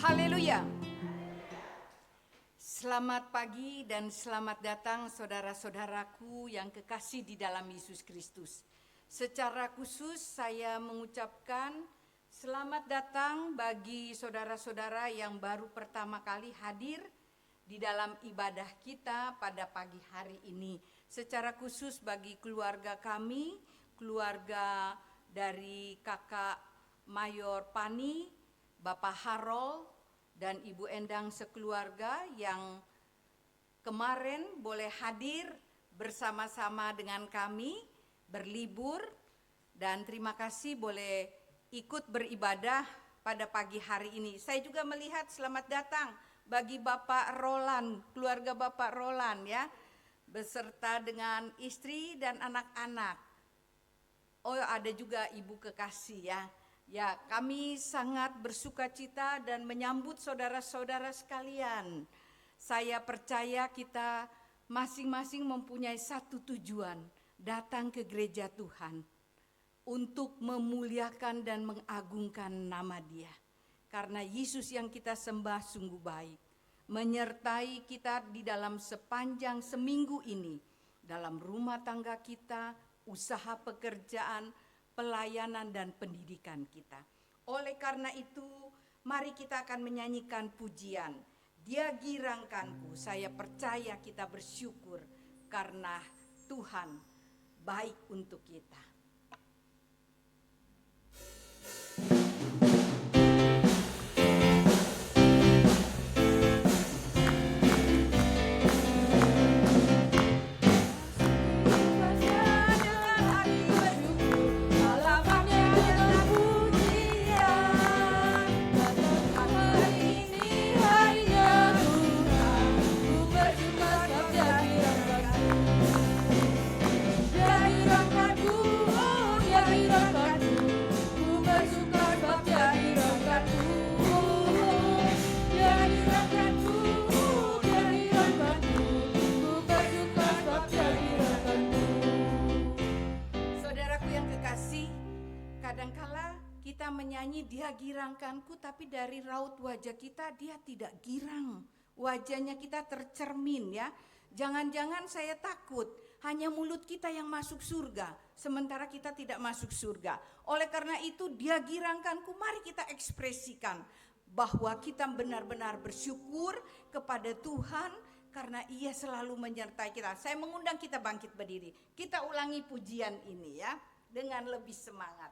Haleluya. Selamat pagi dan selamat datang saudara-saudaraku yang kekasih di dalam Yesus Kristus. Secara khusus saya mengucapkan selamat datang bagi saudara-saudara yang baru pertama kali hadir di dalam ibadah kita pada pagi hari ini. Secara khusus bagi keluarga kami, keluarga dari Kakak Mayor Pani, Bapak Harold, dan Ibu Endang sekeluarga yang kemarin boleh hadir bersama-sama dengan kami berlibur, dan terima kasih boleh ikut beribadah pada pagi hari ini. Saya juga melihat selamat datang bagi Bapak Roland, keluarga Bapak Roland ya, beserta dengan istri dan anak-anak. Oh, ada juga Ibu kekasih ya. Ya, kami sangat bersukacita dan menyambut saudara-saudara sekalian. Saya percaya kita masing-masing mempunyai satu tujuan, datang ke gereja Tuhan untuk memuliakan dan mengagungkan nama Dia. Karena Yesus yang kita sembah sungguh baik, menyertai kita di dalam sepanjang seminggu ini, dalam rumah tangga kita, usaha pekerjaan, pelayanan dan pendidikan kita. Oleh karena itu, mari kita akan menyanyikan pujian. Dia girangkanku, saya percaya kita bersyukur karena Tuhan baik untuk kita. Kadangkala kita menyanyi dia girangkanku, tapi dari raut wajah kita dia tidak girang. Wajahnya kita tercermin ya. Jangan-jangan saya takut hanya mulut kita yang masuk surga, sementara kita tidak masuk surga. Oleh karena itu dia girangkanku, mari kita ekspresikan bahwa kita benar-benar bersyukur kepada Tuhan karena Ia selalu menyertai kita. Saya mengundang kita bangkit berdiri. Kita ulangi pujian ini ya dengan lebih semangat.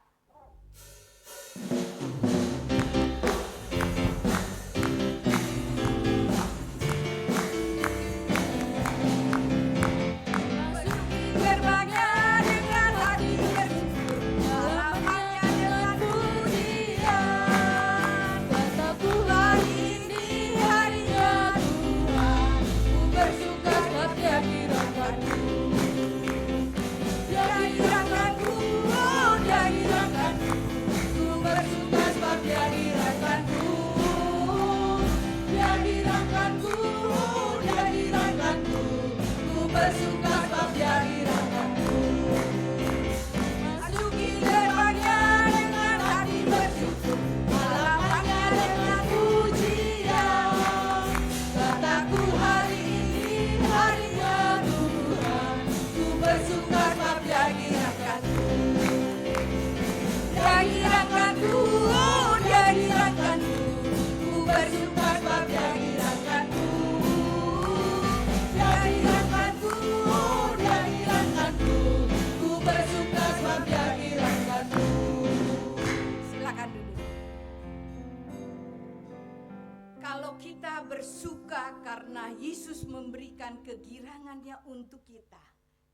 Bersuka karena Yesus memberikan kegirangannya untuk kita,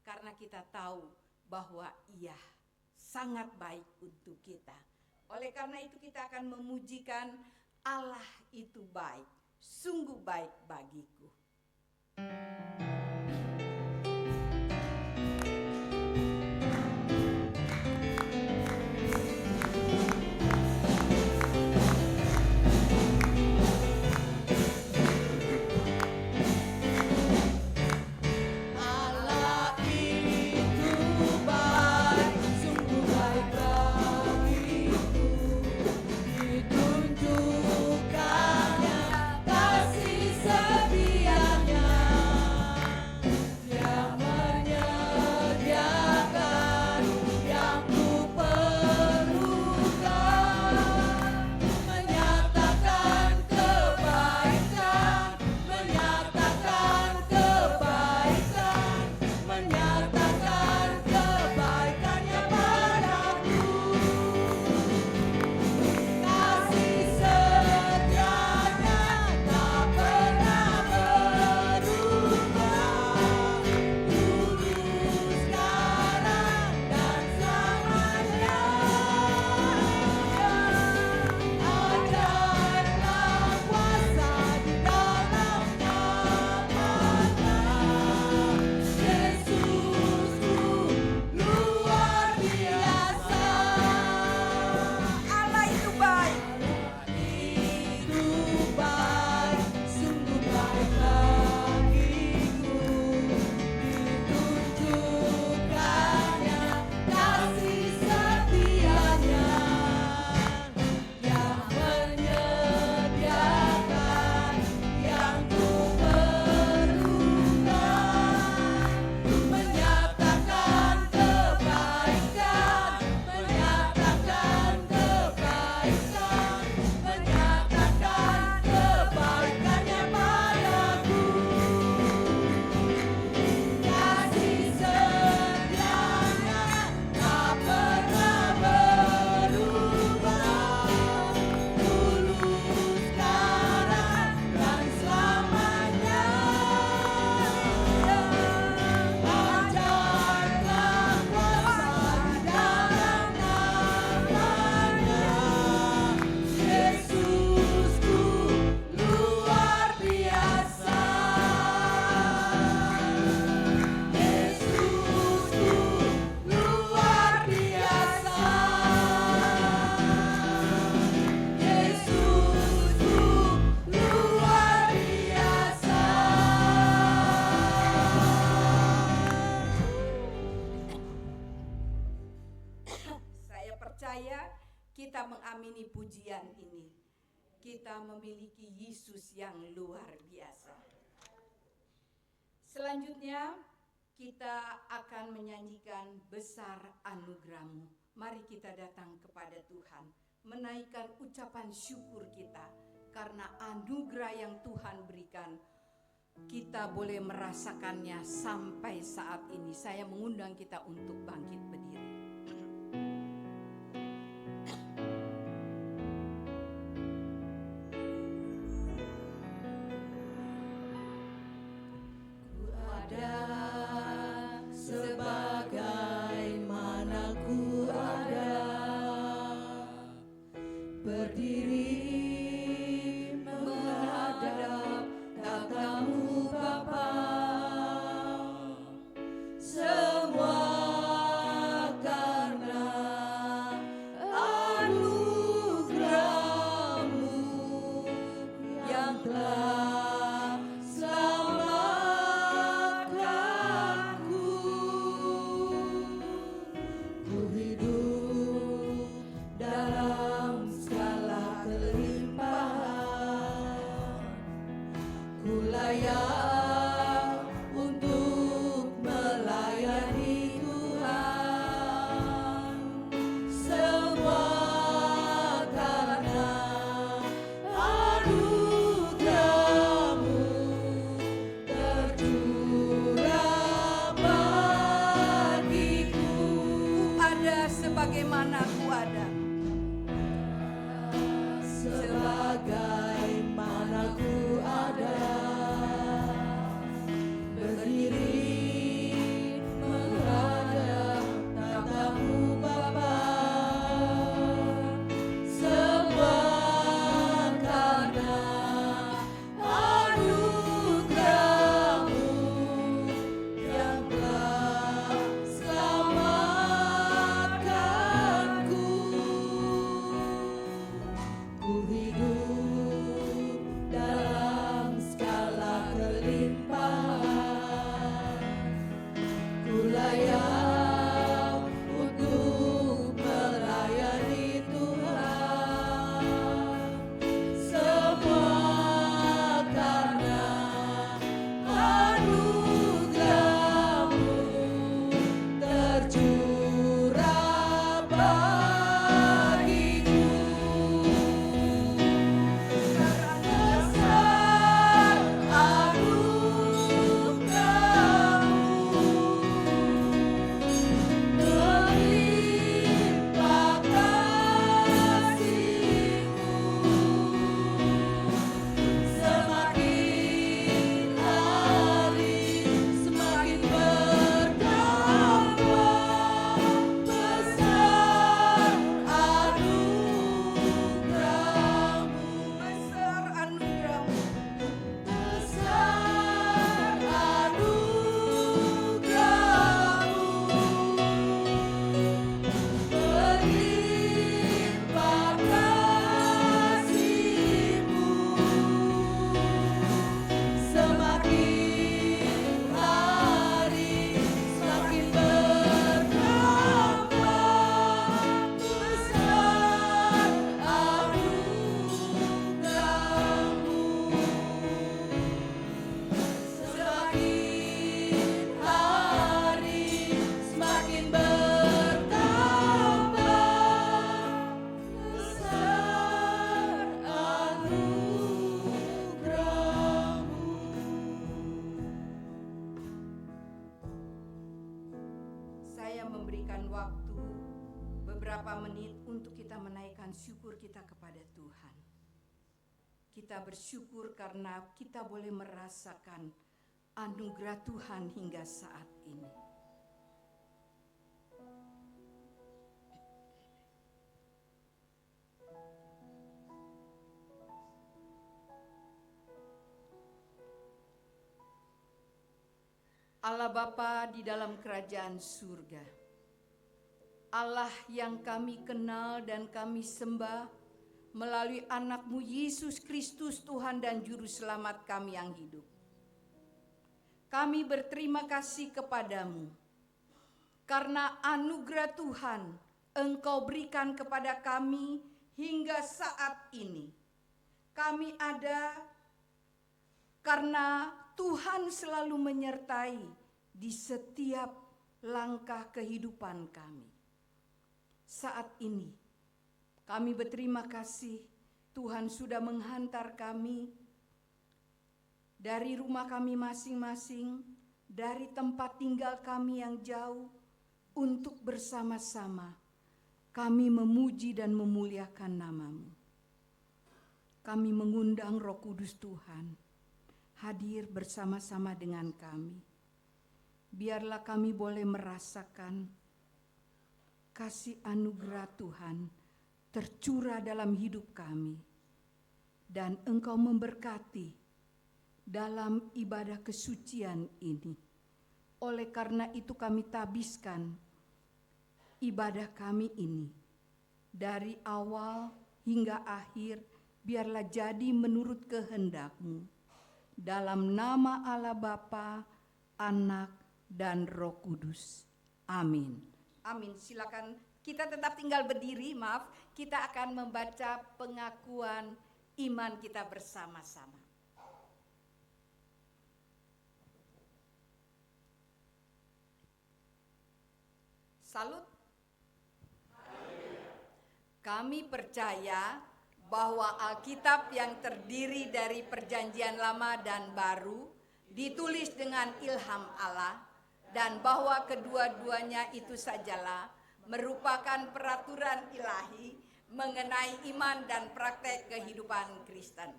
karena kita tahu bahwa Ia sangat baik untuk kita. Oleh karena itu kita akan memujikan Allah itu baik, sungguh baik bagiku. Ditunjukkan mengamini pujian ini. Kita memiliki Yesus yang luar biasa. Selanjutnya kita akan menyanyikan Besar Anugerah-Mu. Mari kita datang kepada Tuhan, menaikkan ucapan syukur kita karena anugerah yang Tuhan berikan. Kita boleh merasakannya sampai saat ini. Saya mengundang kita untuk bangkit berdiri. Sebagaimana ku ada, sebagaimana ku ada, berdiri menghadap tatamu Bapa, semua karena anugerah-Mu yang telah selamatkanku. Ku hidup dalam skala kelimpahan, ku layak untuk melayani Tuhan, semua karena anugerah-Mu tercurah bagiku. Besar anugerah-Mu, melimpah kasih-Mu, semakin hari semakin bertambah. Besar anugerah-Mu, besar anugerah-Mu. besar anugerah-Mu, berlimpah kasih-Mu, semakin hari semakin bertambah. Besar anugerah-Mu, semakin hari semakin bertambah. Besar anugerah-Mu. Saya memberikan waktu beberapa menit untuk kita menaikkan syukur kita kepada Tuhan. Kita bersyukur karena kita boleh merasakan anugerah Tuhan hingga saat ini. Allah Bapa di dalam kerajaan surga, Allah yang kami kenal dan kami sembah melalui anak-Mu Yesus Kristus, Tuhan dan Juru Selamat kami yang hidup. Kami berterima kasih kepadamu karena anugerah Tuhan Engkau berikan kepada kami hingga saat ini. Kami ada karena Tuhan selalu menyertai di setiap langkah kehidupan kami. Saat ini kami berterima kasih Tuhan sudah menghantar kami dari rumah kami masing-masing, dari tempat tinggal kami yang jauh, untuk bersama-sama kami memuji dan memuliakan nama-Mu. Kami mengundang Roh Kudus Tuhan hadir bersama-sama dengan kami. Biarlah kami boleh merasakan kasih anugerah Tuhan tercurah dalam hidup kami. Dan Engkau memberkati dalam ibadah kesucian ini. Oleh karena itu kami tabiskan ibadah kami ini. Dari awal hingga akhir, biarlah jadi menurut kehendak-Mu. Dalam nama Allah Bapa, Anak, dan Roh Kudus. Amin. Amin. Silakan kita tetap tinggal berdiri, maaf. Kita akan membaca pengakuan iman kita bersama-sama. Salut. Kami percaya bahwa Alkitab yang terdiri dari Perjanjian Lama dan Baru ditulis dengan ilham Allah, dan bahwa kedua-duanya itu sajalah merupakan peraturan ilahi mengenai iman dan praktek kehidupan Kristen.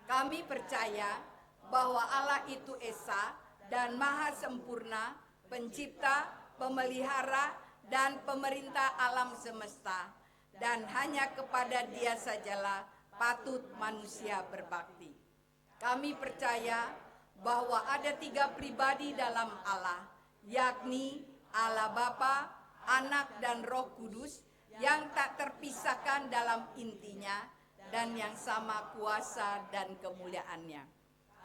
Kami percaya bahwa Allah itu Esa dan Maha Sempurna, pencipta, pemelihara, dan pemerintah alam semesta, dan hanya kepada Dia sajalah patut manusia berbakti. Kami percaya bahwa ada 3 pribadi dalam Allah, yakni Allah Bapa, Anak, dan Roh Kudus, yang tak terpisahkan dalam intinya dan yang sama kuasa dan kemuliaannya.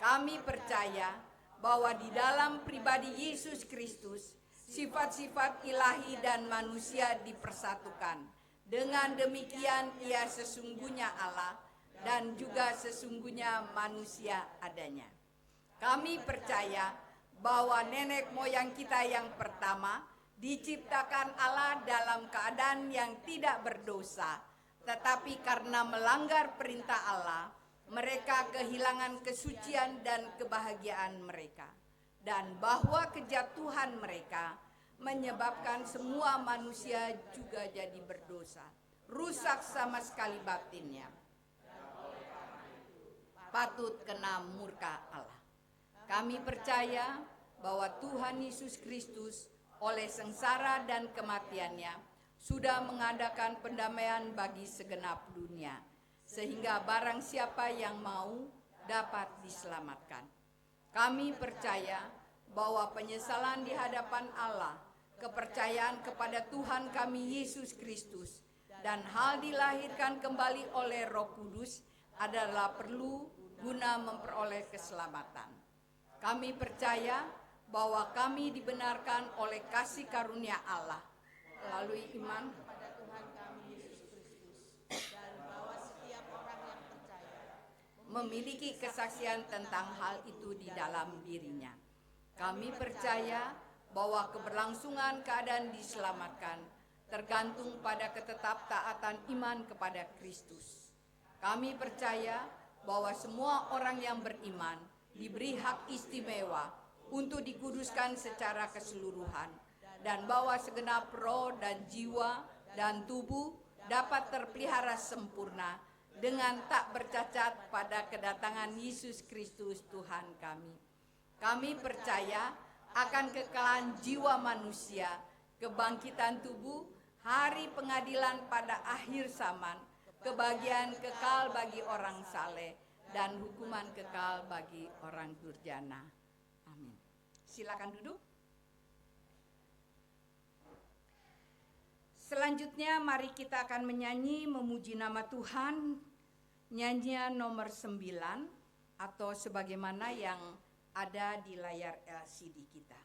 Kami percaya bahwa di dalam pribadi Yesus Kristus, sifat-sifat ilahi dan manusia dipersatukan. Dengan demikian Ia sesungguhnya Allah dan juga sesungguhnya manusia adanya. Kami percaya bahwa nenek moyang kita yang pertama diciptakan Allah dalam keadaan yang tidak berdosa, tetapi karena melanggar perintah Allah, mereka kehilangan kesucian dan kebahagiaan mereka. Dan bahwa kejatuhan mereka menyebabkan semua manusia juga jadi berdosa, rusak sama sekali batinnya, patut kena murka Allah. Kami percaya bahwa Tuhan Yesus Kristus oleh sengsara dan kematiannya sudah mengadakan pendamaian bagi segenap dunia, sehingga barang siapa yang mau dapat diselamatkan. Kami percaya bahwa penyesalan di hadapan Allah, kepercayaan kepada Tuhan kami Yesus Kristus, dan hal dilahirkan kembali oleh Roh Kudus adalah perlu guna memperoleh keselamatan. Kami percaya bahwa kami dibenarkan oleh kasih karunia Allah melalui iman kepada Tuhan kami Yesus Kristus, dan bahwa setiap orang yang percaya memiliki kesaksian tentang hal itu di dalam dirinya. Kami percaya bahwa keberlangsungan keadaan diselamatkan tergantung pada ketetaptaatan iman kepada Kristus. Kami percaya bahwa semua orang yang beriman diberi hak istimewa untuk dikuduskan secara keseluruhan, dan bahwa segenap roh dan jiwa dan tubuh dapat terpelihara sempurna dengan tak bercacat pada kedatangan Yesus Kristus Tuhan kami. Kami percaya akan kekalahan jiwa manusia, kebangkitan tubuh, hari pengadilan pada akhir zaman, kebahagiaan kekal bagi orang saleh, dan hukuman kekal bagi orang durjana. Amin. Silakan duduk. Selanjutnya mari kita akan menyanyi memuji nama Tuhan, nyanyian nomor 9 atau sebagaimana yang ada di layar LCD kita.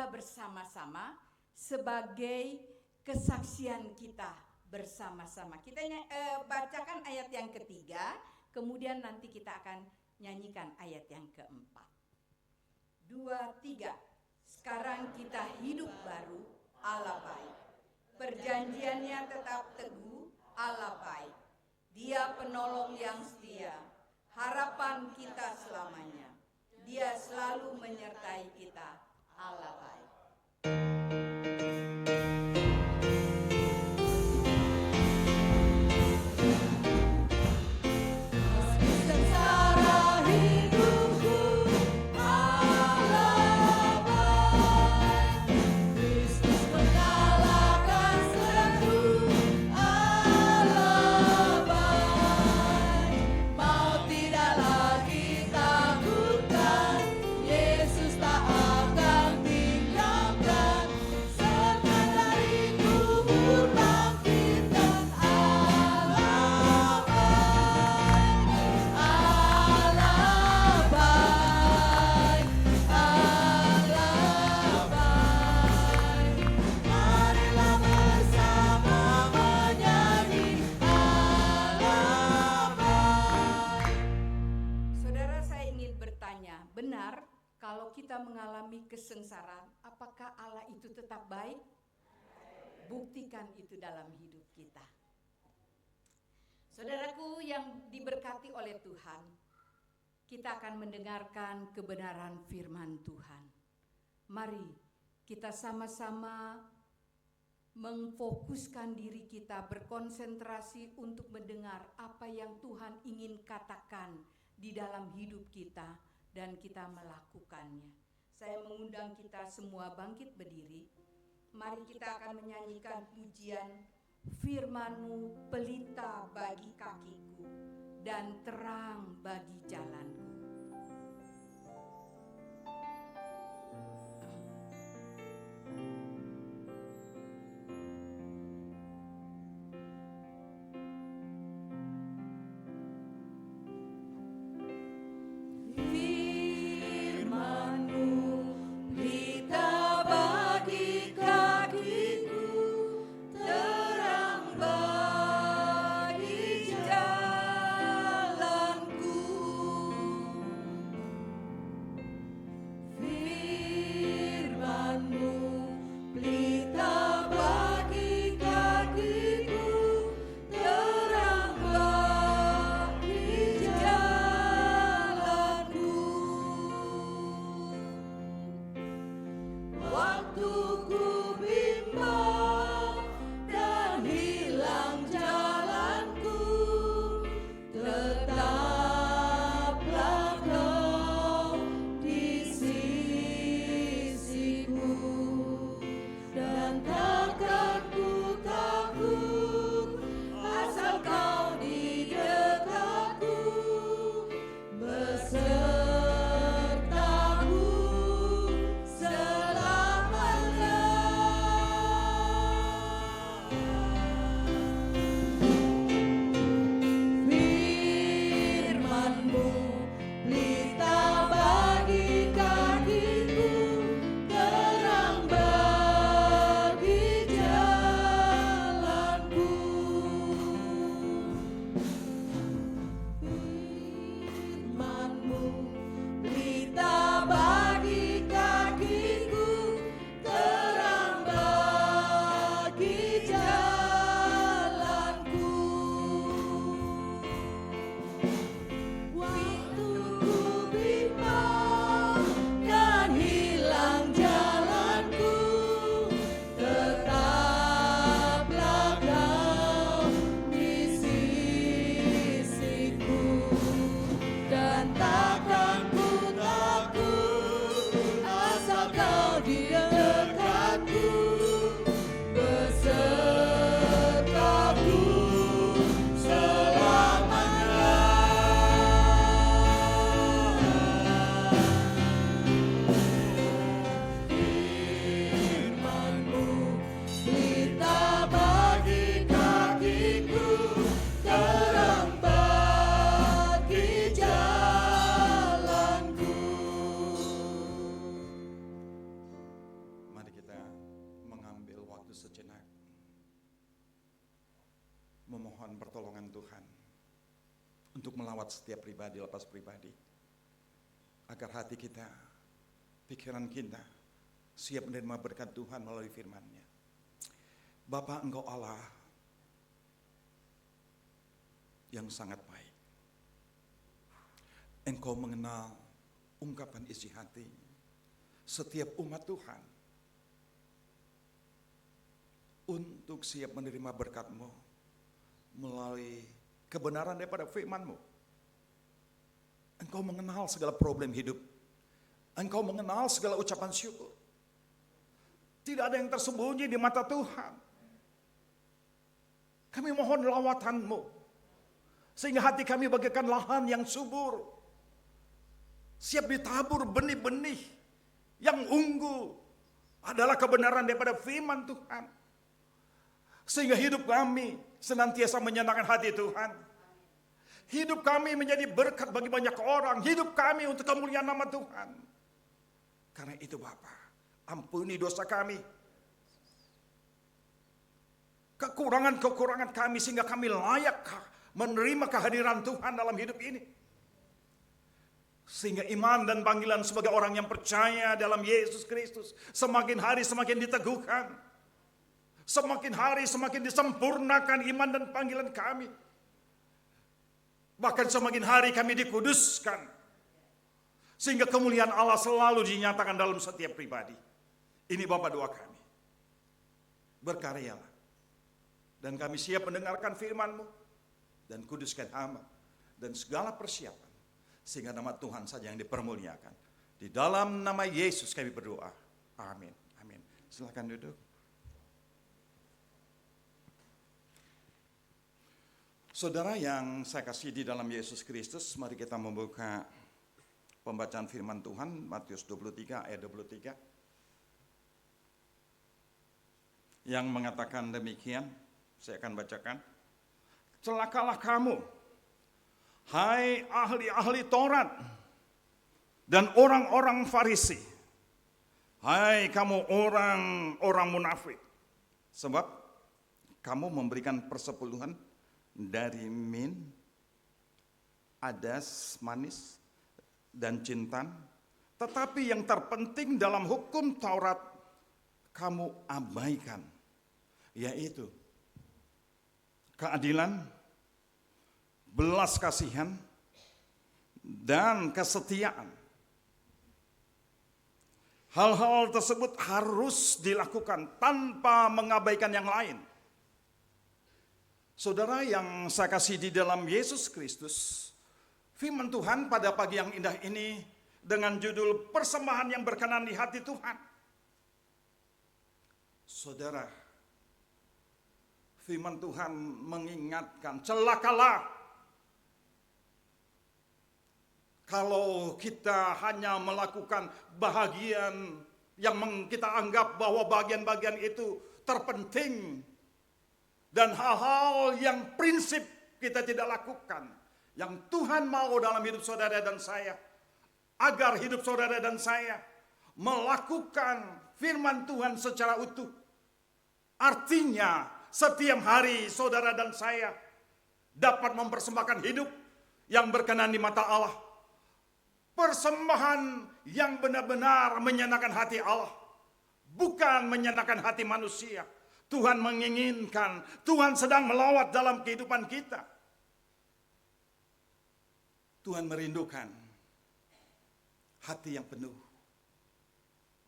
juga bersama-sama sebagai kesaksian kita bersama-sama. Kita bacakan ayat yang ketiga, kemudian nanti kita akan nyanyikan ayat yang keempat. 2, 3. Sekarang kita hidup baru, Allah baik. Perjanjiannya tetap teguh, Allah baik. Dia penolong yang setia, harapan kita selamanya. Dia selalu menyertai kita, Allah baik. Sengsara hidupku, Allah baik. Kristus mengalahkan serangku, Allah baik. Maut tidak lagi takutkan, Yesus tak akan tinggalkan. Serta dari kubur bangkitkan, Allah baik. Allah baik, Allah baik. Marilah bersama menyanyi, Allah baik. Saudara, saya ingin bertanya, benar kalau kita mengalami kesengsaraan, apakah Allah itu tetap baik? Buktikan itu dalam hidup kita. Saudaraku yang diberkati oleh Tuhan, kita akan mendengarkan kebenaran firman Tuhan. Mari kita sama-sama memfokuskan diri kita, berkonsentrasi untuk mendengar apa yang Tuhan ingin katakan di dalam hidup kita dan kita melakukannya. Saya mengundang kita semua bangkit berdiri. Mari kita akan menyanyikan pujian Firman-Mu pelita bagi kakiku dan terang bagi jalanku. Firman-Mu pelita bagi kakiku, terang bagi jalanku. memohon pertolongan Tuhan untuk melawat setiap pribadi lepas pribadi, agar hati kita, pikiran kita siap menerima berkat Tuhan melalui firman-Nya. Bapa, Engkau Allah yang sangat baik. Engkau mengenal ungkapan isi hati setiap umat Tuhan untuk siap menerima berkat-Mu melalui kebenaran daripada firman-Mu. Engkau mengenal segala problem hidup. Engkau mengenal segala ucapan syukur. Tidak ada yang tersembunyi di mata Tuhan. Kami mohon lawatan-Mu, sehingga hati kami bagaikan lahan yang subur, siap ditabur benih-benih yang unggul adalah kebenaran daripada firman Tuhan. Sehingga hidup kami senantiasa menyenangkan hati Tuhan. Hidup kami menjadi berkat bagi banyak orang. Hidup kami untuk kemuliaan nama Tuhan. Karena itu Bapa, ampuni dosa kami, kekurangan-kekurangan kami, sehingga kami layak menerima kehadiran Tuhan dalam hidup ini. Sehingga iman dan panggilan sebagai orang yang percaya dalam Yesus Kristus semakin hari semakin diteguhkan. Semakin hari semakin disempurnakan iman dan panggilan kami. Bahkan semakin hari kami dikuduskan, sehingga kemuliaan Allah selalu dinyatakan dalam setiap pribadi. Ini Bapa doa kami. Berkaryalah, dan kami siap mendengarkan firman-Mu, dan kuduskan hamba dan segala persiapan, sehingga nama Tuhan saja yang dipermuliakan. Di dalam nama Yesus kami berdoa. Amin. Amin. Silakan duduk. Saudara yang saya kasih di dalam Yesus Kristus, mari kita membuka pembacaan firman Tuhan, Matius 23 ayat 23. Yang mengatakan demikian, saya akan bacakan. Celakalah kamu, hai ahli-ahli Taurat dan orang-orang Farisi, hai kamu orang-orang munafik, sebab kamu memberikan persepuluhan dari min, adas, manis, dan jintan, tetapi yang terpenting dalam hukum Taurat kamu abaikan, yaitu keadilan, belas kasihan, dan kesetiaan. Hal-hal tersebut harus dilakukan tanpa mengabaikan yang lain. Saudara yang saya kasih di dalam Yesus Kristus, firman Tuhan pada pagi yang indah ini dengan judul persembahan yang berkenan di hati Tuhan. Saudara, firman Tuhan mengingatkan, celakalah kalau kita hanya melakukan bahagian yang kita anggap bahwa bagian-bagian itu terpenting, dan hal-hal yang prinsip kita tidak lakukan, yang Tuhan mau dalam hidup saudara dan saya, agar hidup saudara dan saya melakukan firman Tuhan secara utuh. Artinya setiap hari saudara dan saya dapat mempersembahkan hidup yang berkenan di mata Allah. Persembahan yang benar-benar menyenangkan hati Allah, bukan menyenangkan hati manusia. Tuhan menginginkan, Tuhan sedang melawat dalam kehidupan kita. Tuhan merindukan hati yang penuh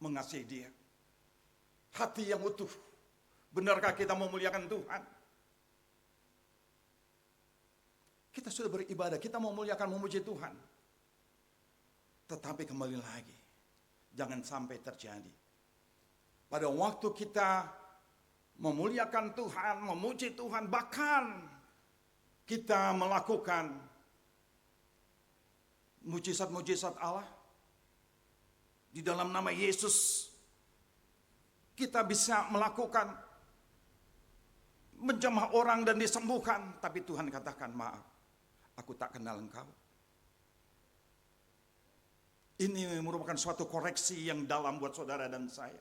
mengasihi Dia, hati yang utuh. Benarkah kita memuliakan Tuhan? Kita sudah beribadah, kita memuliakan, memuji Tuhan. Tetapi kembali lagi, jangan sampai terjadi pada waktu kita memuliakan Tuhan, memuji Tuhan, bahkan kita melakukan mujizat-mujizat Allah di dalam nama Yesus. Kita bisa melakukan menjamah orang dan disembuhkan, tapi Tuhan katakan, maaf, aku tak kenal engkau. Ini merupakan suatu koreksi yang dalam buat saudara dan saya.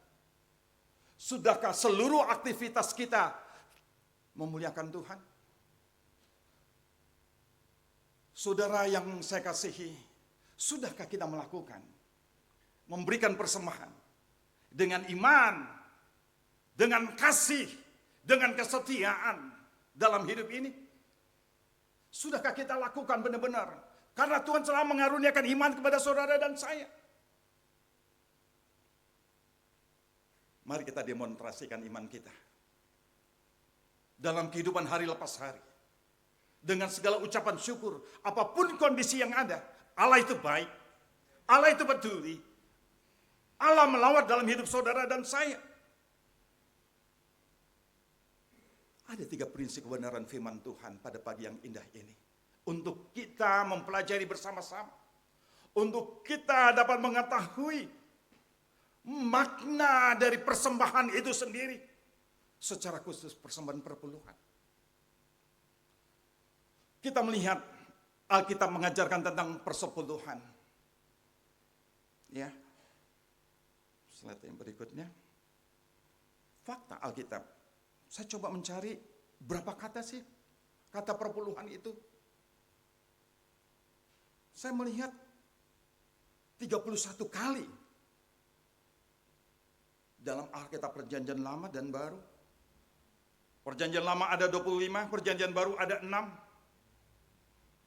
Sudahkah seluruh aktivitas kita memuliakan Tuhan? Saudara yang saya kasihi, sudahkah kita melakukan, memberikan persembahan dengan iman, dengan kasih, dengan kesetiaan dalam hidup ini? Sudahkah kita lakukan benar-benar? Karena Tuhan telah mengaruniakan iman kepada saudara dan saya. Mari kita demonstrasikan iman kita dalam kehidupan hari lepas hari. Dengan segala ucapan syukur, apapun kondisi yang ada, Allah itu baik, Allah itu peduli, Allah melawat dalam hidup saudara dan saya. Ada 3 prinsip kebenaran firman Tuhan pada pagi yang indah ini. Untuk kita mempelajari bersama-sama. Untuk kita dapat mengetahui makna dari persembahan itu sendiri. Secara khusus persembahan perpuluhan. Kita melihat Alkitab mengajarkan tentang persepuluhan. Ya. Slide yang berikutnya. Fakta Alkitab. Saya coba mencari berapa kata sih kata perpuluhan itu. Saya melihat 31 kali dalam Alkitab Perjanjian Lama dan Baru. Perjanjian Lama ada 25, Perjanjian Baru ada 6.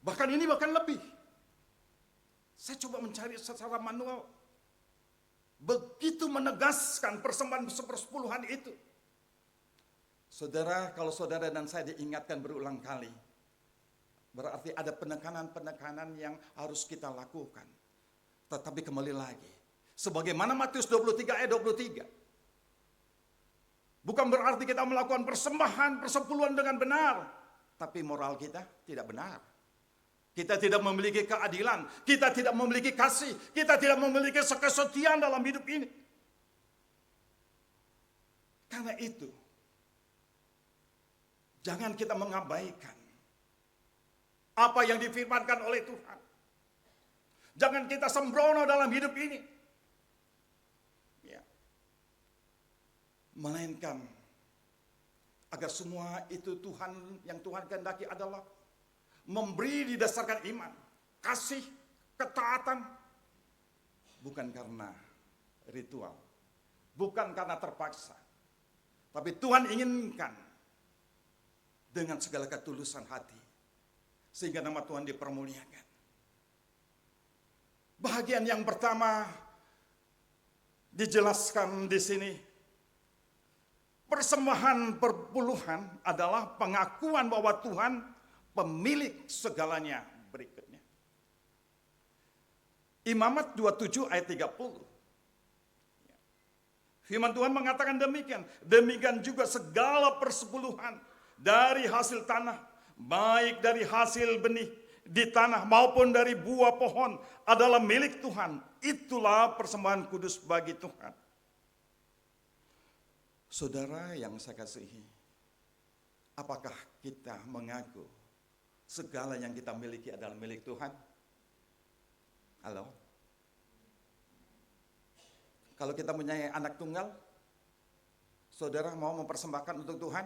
Bahkan ini bahkan lebih. Saya coba mencari secara manual. Begitu menegaskan persembahan sepersepuluhan itu. Saudara, kalau saudara dan saya diingatkan berulang kali, berarti ada penekanan-penekanan yang harus kita lakukan. Tetapi kembali lagi, sebagaimana Matius 23 ayat 23. Bukan berarti kita melakukan persembahan, persepuluhan dengan benar. Tapi moral kita tidak benar. Kita tidak memiliki keadilan. Kita tidak memiliki kasih. Kita tidak memiliki kesetiaan dalam hidup ini. Karena itu, jangan kita mengabaikan apa yang difirmankan oleh Tuhan. Jangan kita sembrono dalam hidup ini. Ya. Melainkan agar semua itu yang Tuhan kehendaki adalah memberi didasarkan iman, kasih, ketaatan, bukan karena ritual, bukan karena terpaksa, tapi Tuhan inginkan dengan segala ketulusan hati, sehingga nama Tuhan dipermuliakan. Bahagian yang pertama dijelaskan di sini, persembahan perpuluhan adalah pengakuan bahwa Tuhan pemilik segalanya. Berikutnya, Imamat 27 ayat 30. Firman Tuhan mengatakan demikian. Demikian juga segala persepuluhan dari hasil tanah, baik dari hasil benih di tanah maupun dari buah pohon, adalah milik Tuhan. Itulah persembahan kudus bagi Tuhan. Saudara yang saya kasihi, apakah kita mengaku segala yang kita miliki adalah milik Tuhan? Halo? Kalau kita punya anak tunggal, saudara mau mempersembahkan untuk Tuhan?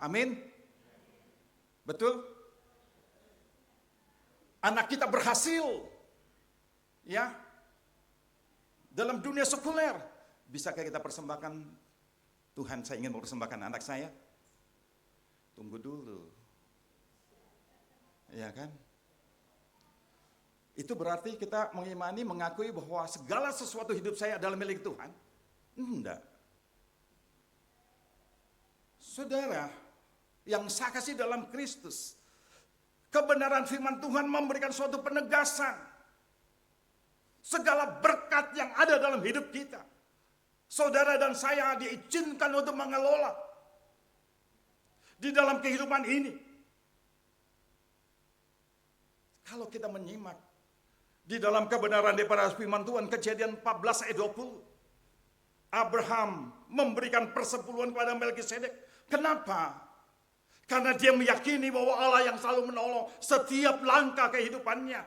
Amin? Betul? Anak kita berhasil, ya, dalam dunia sekuler. Bisakah kita persembahkan, Tuhan, saya ingin mempersembahkan anak saya? Tunggu dulu. Ya kan? Itu berarti kita mengimani, mengakui bahwa segala sesuatu hidup saya adalah milik Tuhan? Enggak. Saudara, yang saya kasih dalam Kristus, kebenaran firman Tuhan memberikan suatu penegasan. Segala berkat yang ada dalam hidup kita, saudara dan saya diizinkan untuk mengelola di dalam kehidupan ini. Kalau kita menyimak di dalam kebenaran daripada firman Tuhan, Kejadian 14 ayat 20. Abraham memberikan persepuluhan kepada Melkisedek. Kenapa? Karena dia meyakini bahwa Allah yang selalu menolong setiap langkah kehidupannya.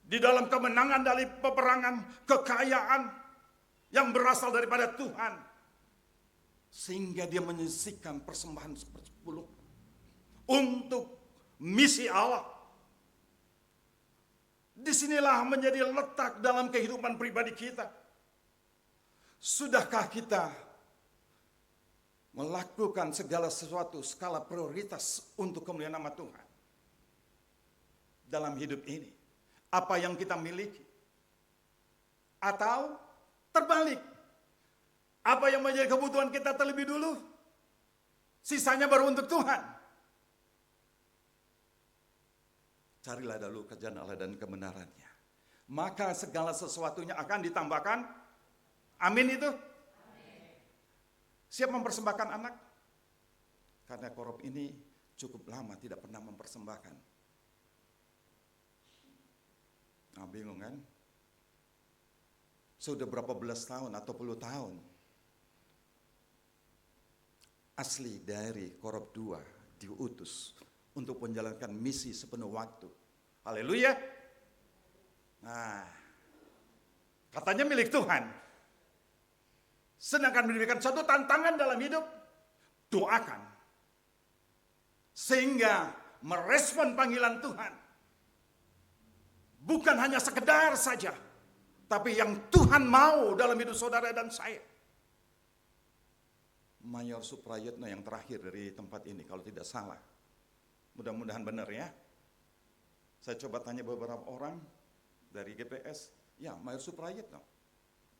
Di dalam kemenangan dari peperangan, kekayaan yang berasal daripada Tuhan. Sehingga dia menyisihkan persembahan 10 untuk misi Allah. Disinilah menjadi letak dalam kehidupan pribadi kita. Sudahkah kita melakukan segala sesuatu skala prioritas untuk kemuliaan nama Tuhan dalam hidup ini? Apa yang kita miliki? Atau terbalik, apa yang menjadi kebutuhan kita terlebih dulu, sisanya baru untuk Tuhan? Carilah dulu kerajaan Allah dan kebenarannya, maka segala sesuatunya akan ditambahkan. Amin itu? Amin. Siap mempersembahkan anak? Karena korup ini cukup lama tidak pernah mempersembahkan. Nah, bingung kan? Sudah berapa belas tahun atau puluh tahun asli dari korup 2 diutus untuk menjalankan misi sepenuh waktu. Haleluya. Nah, katanya milik Tuhan. Sedangkan memberikan satu tantangan dalam hidup, doakan. Sehingga merespon panggilan Tuhan. Bukan hanya sekedar saja, tapi yang Tuhan mau dalam hidup saudara dan saya. Mayor Suprayitno yang terakhir dari tempat ini, kalau tidak salah. Mudah-mudahan benar ya. Saya coba tanya beberapa orang dari GPS, ya Mayor Suprayitno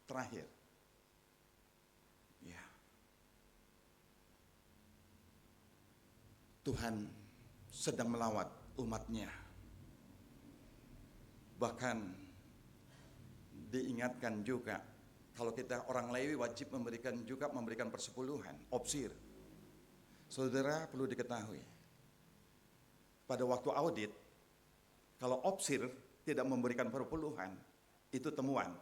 terakhir. Ya. Tuhan sedang melawat umatnya. Bahkan diingatkan juga, kalau kita orang Lewi wajib memberikan persepuluhan, opsir. Saudara perlu diketahui, pada waktu audit, kalau opsir tidak memberikan persepuluhan, itu temuan.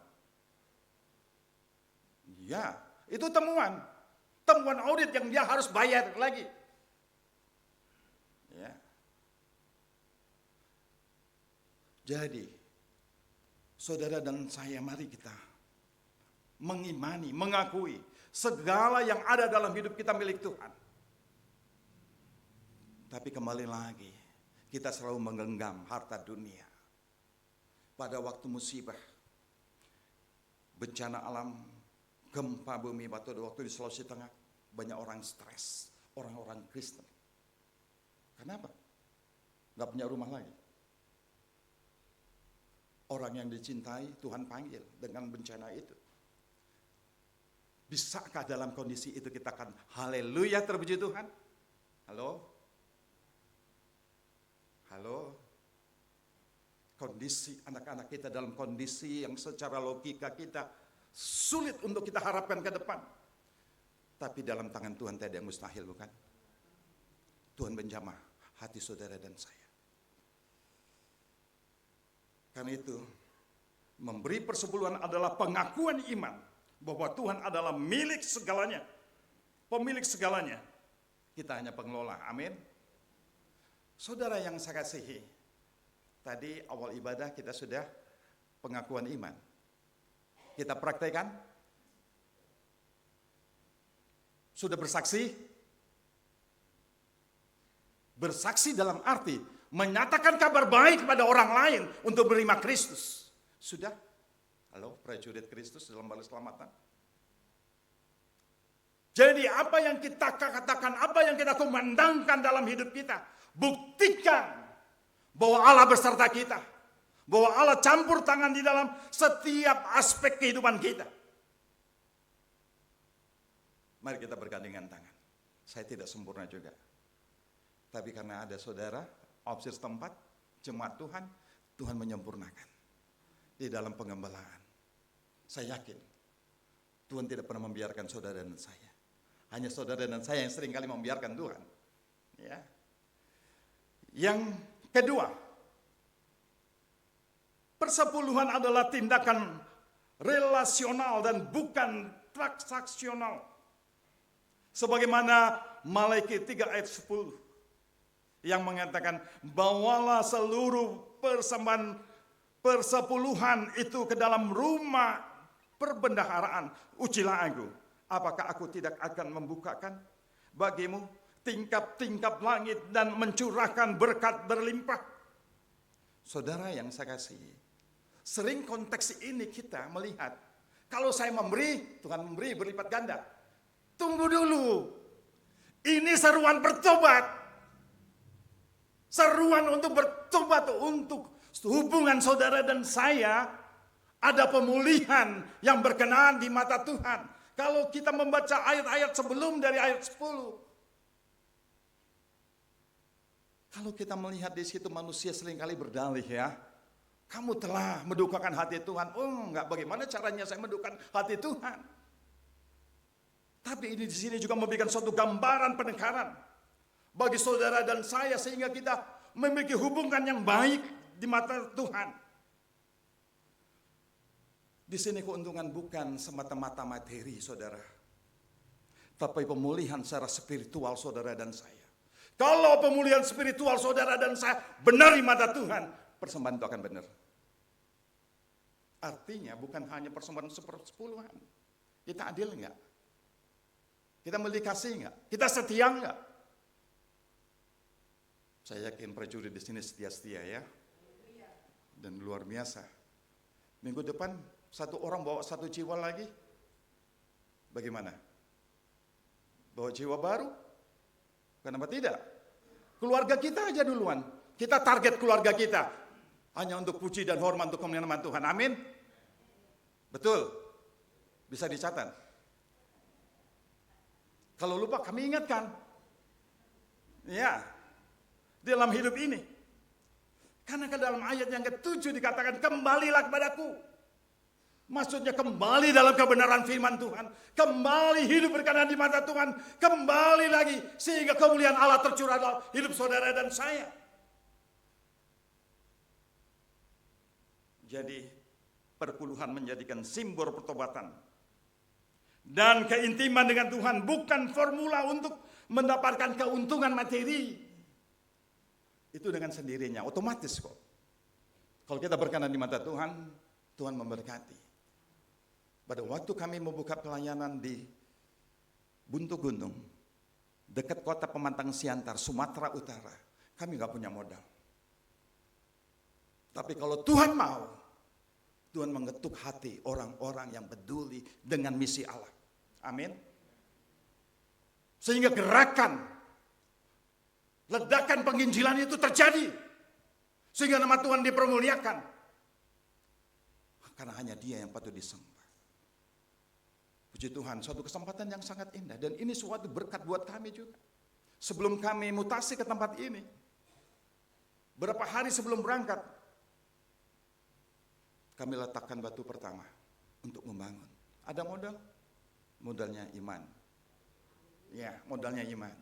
Ya, itu temuan. Temuan audit yang dia harus bayar lagi. Ya. Jadi, saudara dan saya, mari kita mengimani, mengakui segala yang ada dalam hidup kita milik Tuhan. Tapi kembali lagi, kita selalu menggenggam harta dunia. Pada waktu musibah, bencana alam, gempa bumi pada waktu di Sulawesi Tengah, banyak orang stres, orang-orang Kristen. Kenapa? Gak punya rumah lagi. Orang yang dicintai Tuhan panggil dengan bencana itu. Bisakah dalam kondisi itu kita akan haleluya terpuji Tuhan? Halo? Halo? Kondisi anak-anak kita dalam kondisi yang secara logika kita sulit untuk kita harapkan ke depan. Tapi dalam tangan Tuhan tidak ada yang mustahil, bukan? Tuhan menjamah hati saudara dan saya. Karena itu, memberi persepuluhan adalah pengakuan iman bahwa Tuhan adalah milik segalanya, pemilik segalanya. Kita hanya pengelola, amin. Saudara yang saya kasihi, tadi awal ibadah kita sudah pengakuan iman. Kita praktekkan? Sudah bersaksi? Bersaksi dalam arti menyatakan kabar baik kepada orang lain untuk menerima Kristus. Sudah? Halo, prajurit Kristus dalam bala keselamatan. Jadi apa yang kita katakan, apa yang kita kumandangkan dalam hidup kita, buktikan bahwa Allah beserta kita. Bahwa Allah campur tangan di dalam setiap aspek kehidupan kita. Mari kita bergandengan tangan. Saya tidak sempurna juga. Tapi karena ada saudara, opsir setempat, jemaat Tuhan, Tuhan menyempurnakan di dalam pengembalaan. Saya yakin Tuhan tidak pernah membiarkan saudara dan saya. Hanya saudara dan saya yang seringkali membiarkan Tuhan. Ya. Yang kedua, persepuluhan adalah tindakan relasional dan bukan transaksional. Sebagaimana Malaikat 3 ayat 10 yang mengatakan, bawalah seluruh persembahan persepuluhan itu ke dalam rumah perbendaharaan. Ujilah aku, apakah aku tidak akan membukakan bagimu tingkap-tingkap langit dan mencurahkan berkat berlimpah. Saudara yang saya kasihi, Sering konteks ini kita melihat, kalau saya memberi, Tuhan memberi berlipat ganda. Tunggu dulu. Ini seruan bertobat. Seruan untuk bertobat, untuk hubungan saudara dan saya ada pemulihan yang berkenan di mata Tuhan. Kalau kita membaca ayat-ayat sebelum dari ayat 10. Kalau kita melihat di situ manusia seringkali berdalih ya. Kamu telah mendukakan hati Tuhan. Oh, enggak, bagaimana caranya saya mendukakan hati Tuhan? Tapi ini di sini juga memberikan suatu gambaran penekanan bagi saudara dan saya sehingga kita memiliki hubungan yang baik di mata Tuhan. Di sini keuntungan bukan semata-mata materi, saudara, tapi pemulihan secara spiritual saudara dan saya. Kalau pemulihan spiritual saudara dan saya benar di mata Tuhan, persembahan itu akan benar. Artinya bukan hanya persembahan sepersepuluhan. Kita adil enggak? Kita memiliki kasih enggak? Kita setia enggak? Saya yakin prajurit di sini setia-setia ya. Dan luar biasa. Minggu depan satu orang bawa satu jiwa lagi. Bagaimana? Bawa jiwa baru? Kenapa tidak? Keluarga kita aja duluan. Kita target keluarga kita. Hanya untuk puji dan hormat untuk kemuliaan nama Tuhan. Amin. Betul. Bisa dicatat. Kalau lupa kami ingatkan. Ya. Dalam hidup ini. Karena ke dalam ayat yang ke-7 dikatakan kembalilah kepadaku. Maksudnya kembali dalam kebenaran firman Tuhan. Kembali hidup berkenan di mata Tuhan. Kembali lagi sehingga kemuliaan Allah tercurah dalam hidup saudara dan saya. Jadi perpuluhan menjadikan simbol pertobatan. Dan keintiman dengan Tuhan bukan formula untuk mendapatkan keuntungan materi. Itu dengan sendirinya, otomatis kok. Kalau kita berkenan di mata Tuhan, Tuhan memberkati. Pada waktu kami membuka pelayanan di Buntu Gunung, dekat kota Pemantang Siantar, Sumatera Utara, kami gak punya modal. Tapi kalau Tuhan mau, Tuhan mengetuk hati orang-orang yang peduli dengan misi Allah. Amin. Sehingga gerakan, ledakan penginjilan itu terjadi. Sehingga nama Tuhan dipermuliakan. Karena hanya Dia yang patut disembah. Puji Tuhan, suatu kesempatan yang sangat indah. Dan ini suatu berkat buat kami juga. Sebelum kami mutasi ke tempat ini, berapa hari sebelum berangkat, kami letakkan batu pertama untuk membangun. Ada modal? Modalnya iman. Ya, modalnya iman.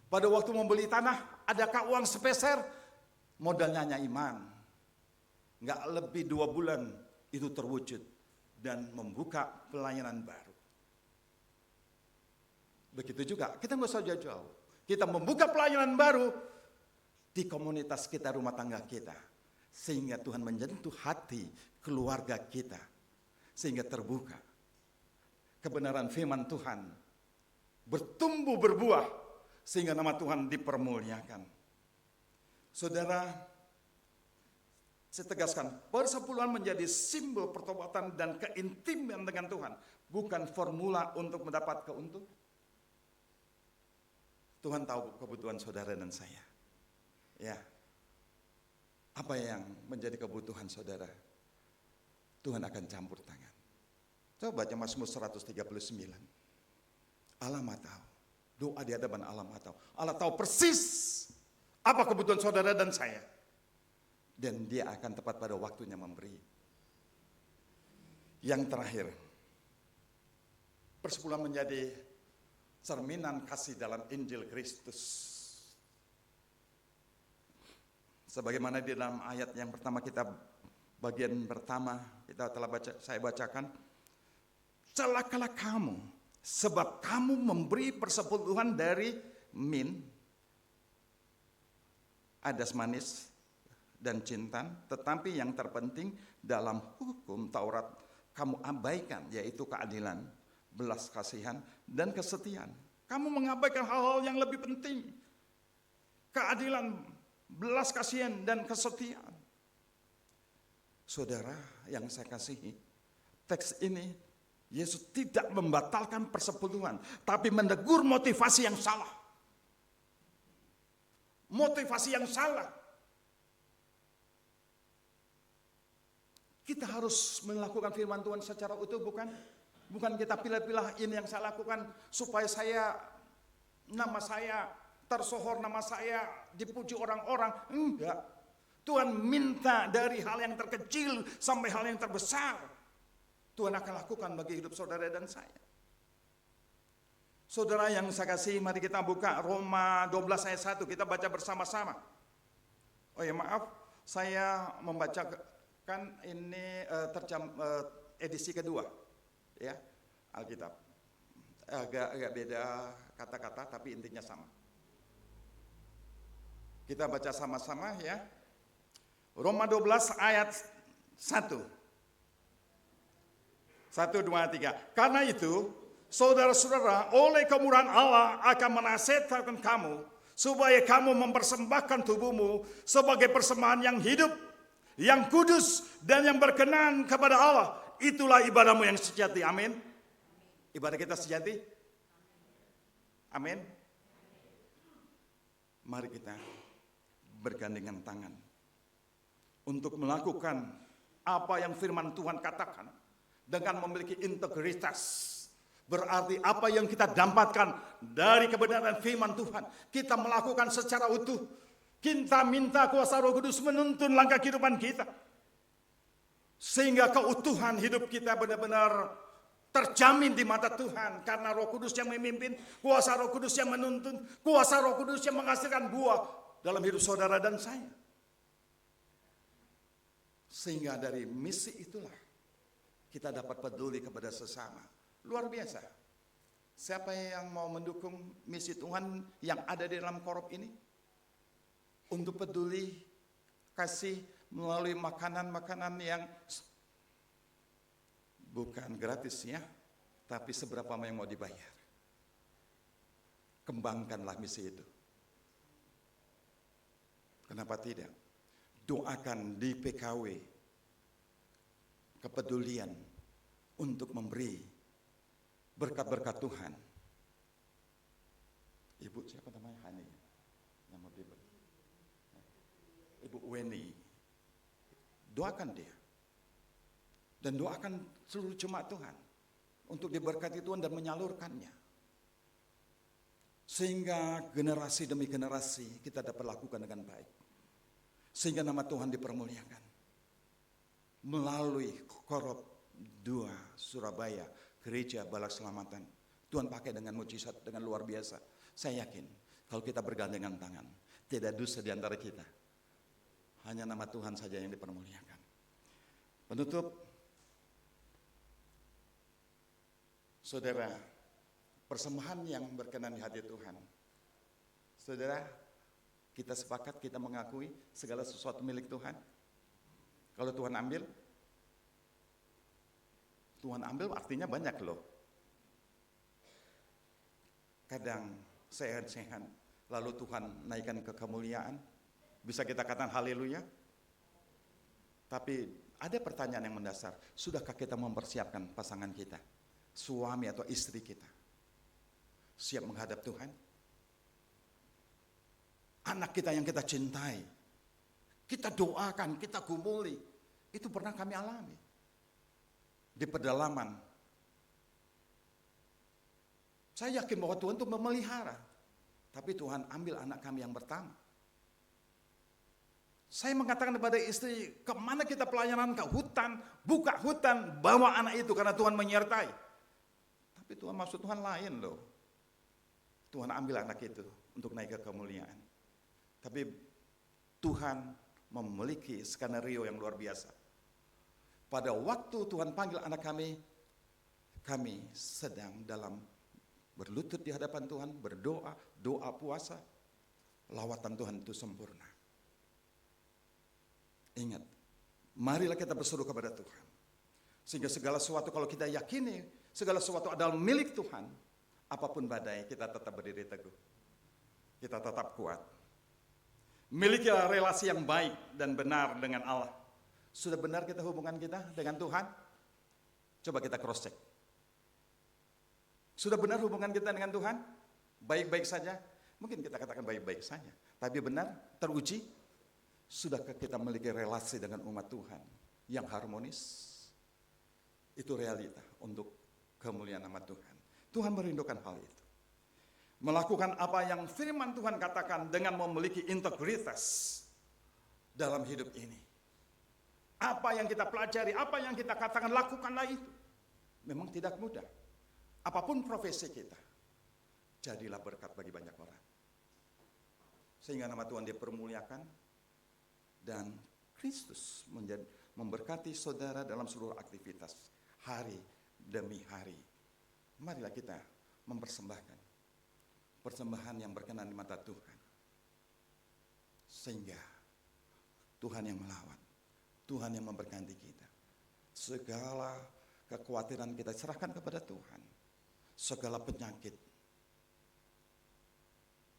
Pada waktu membeli tanah, adakah uang sepeser? Modalnya hanya iman. Enggak lebih 2 bulan itu terwujud dan membuka pelayanan baru. Begitu juga, kita nggak usah jauh-jauh. Kita membuka pelayanan baru di komunitas kita, rumah tangga kita. Sehingga Tuhan menyentuh hati keluarga kita. Sehingga terbuka. Kebenaran firman Tuhan bertumbuh berbuah. Sehingga nama Tuhan dipermuliakan. Saudara, saya tegaskan, persepuluhan menjadi simbol pertobatan dan keintiman dengan Tuhan. Bukan formula untuk mendapat keuntungan. Tuhan tahu kebutuhan saudara dan saya. Ya. Apa yang menjadi kebutuhan saudara? Tuhan akan campur tangan. Coba baca Mazmur 139. Allah Maha tahu. Doa di hadapan Allah Maha tahu. Allah tahu persis apa kebutuhan saudara dan saya. Dan Dia akan tepat pada waktunya memberi. Yang terakhir, persepuluhan menjadi cerminan kasih dalam Injil Kristus. Sebagaimana di dalam ayat yang pertama kita, bagian pertama kita telah saya bacakan. Celakalah kamu, sebab kamu memberi persepuluhan dari min, adas manis, dan cinta, tetapi yang terpenting dalam hukum Taurat kamu abaikan, yaitu keadilan, belas kasihan, dan kesetiaan. Kamu mengabaikan hal-hal yang lebih penting. Keadilan, belas kasihan, dan kesetiaan. Saudara yang saya kasihi, teks ini Yesus tidak membatalkan persepuluhan, tapi menegur motivasi yang salah. Motivasi yang salah. Kita harus melakukan firman Tuhan secara utuh, bukan? Bukan kita pilih-pilih ini yang saya lakukan supaya nama saya tersohor, nama saya dipuji orang-orang. Enggak. Tuhan minta dari hal yang terkecil sampai hal yang terbesar. Tuhan akan lakukan bagi hidup saudara dan saya. Saudara yang saya kasih, mari kita buka Roma 12 ayat 1. Kita baca bersama-sama. Oh ya, maaf, saya membacakan ini edisi kedua, ya, Alkitab. Agak beda kata-kata, tapi intinya sama. Kita baca sama-sama ya. Roma 12 ayat 1. 1, 2, 3. Karena itu, saudara-saudara, oleh kemurahan Allah akan menasihatkan kamu supaya kamu mempersembahkan tubuhmu sebagai persembahan yang hidup, yang kudus dan yang berkenan kepada Allah. Itulah ibadahmu yang sejati. Amin. Ibadah kita sejati. Amin. Mari kita bergandengan tangan untuk melakukan apa yang firman Tuhan katakan dengan memiliki integritas. Berarti apa yang kita dapatkan dari kebenaran firman Tuhan, kita melakukan secara utuh. Kita minta kuasa Roh Kudus menuntun langkah kehidupan kita, sehingga keutuhan hidup kita benar-benar terjamin di mata Tuhan. Karena Roh Kudus yang memimpin, kuasa Roh Kudus yang menuntun, kuasa Roh Kudus yang menghasilkan buah dalam hidup saudara dan saya. Sehingga dari misi itulah kita dapat peduli kepada sesama. Luar biasa. Siapa yang mau mendukung misi Tuhan yang ada di dalam korup ini? Untuk peduli, kasih melalui makanan-makanan yang bukan gratis ya, tapi seberapa yang mau dibayar. Kembangkanlah misi itu. Kenapa tidak? Doakan di PKW kepedulian untuk memberi berkat-berkat Tuhan. Ibu siapa namanya? Hani. Nama Ibu. Ibu Weni. Doakan dia. Dan doakan seluruh jemaat Tuhan untuk diberkati Tuhan dan menyalurkannya. Sehingga generasi demi generasi kita dapat lakukan dengan baik. Sehingga nama Tuhan dipermuliakan. Melalui korup 2 Surabaya, Gereja Balak Selamatan, Tuhan pakai dengan mujizat, dengan luar biasa. Saya yakin kalau kita bergandengan tangan, tidak dusta di antara kita. Hanya nama Tuhan saja yang dipermuliakan. Penutup, saudara, persembahan yang berkenan di hati Tuhan. Saudara, kita sepakat, kita mengakui segala sesuatu milik Tuhan. Kalau Tuhan ambil artinya banyak loh. Kadang sehat-sehat, lalu Tuhan naikkan ke kemuliaan. Bisa kita katakan haleluya. Tapi ada pertanyaan yang mendasar. Sudahkah kita mempersiapkan pasangan kita? Suami atau istri kita? Siap menghadap Tuhan? Anak kita yang kita cintai, kita doakan, kita gumuli. Itu pernah kami alami. Di pedalaman. Saya yakin bahwa Tuhan itu memelihara. Tapi Tuhan ambil anak kami yang pertama. Saya mengatakan kepada istri, kemana kita pelayanan? Ke hutan, buka hutan, bawa anak itu karena Tuhan menyertai. Tapi Tuhan maksud Tuhan lain loh. Tuhan ambil anak itu untuk naik ke kemuliaan. Tapi Tuhan memiliki skenario yang luar biasa. Pada waktu Tuhan panggil anak kami sedang dalam berlutut di hadapan Tuhan, berdoa, doa puasa, lawatan Tuhan itu sempurna. Ingat, marilah kita berseru kepada Tuhan. Sehingga segala sesuatu kalau kita yakini, segala sesuatu adalah milik Tuhan, apapun badai kita tetap berdiri teguh. Kita tetap kuat. Milikilah relasi yang baik dan benar dengan Allah. Sudah benar kita hubungan kita dengan Tuhan? Coba kita cross check. Sudah benar hubungan kita dengan Tuhan? Baik-baik saja? Mungkin kita katakan baik-baik saja. Tapi benar, teruji? Sudahkah kita memiliki relasi dengan umat Tuhan yang harmonis? Itu realita untuk kemuliaan nama Tuhan. Tuhan merindukan hal itu. Melakukan apa yang firman Tuhan katakan dengan memiliki integritas dalam hidup ini. Apa yang kita pelajari, apa yang kita katakan, lakukanlah itu. Memang tidak mudah. Apapun profesi kita, jadilah berkat bagi banyak orang. Sehingga nama Tuhan dipermuliakan dan Kristus memberkati saudara dalam seluruh aktivitas hari demi hari. Marilah kita mempersembahkan persembahan yang berkenan di mata Tuhan. Sehingga Tuhan yang melawat, Tuhan yang memberkati kita. Segala kekhawatiran kita serahkan kepada Tuhan. Segala penyakit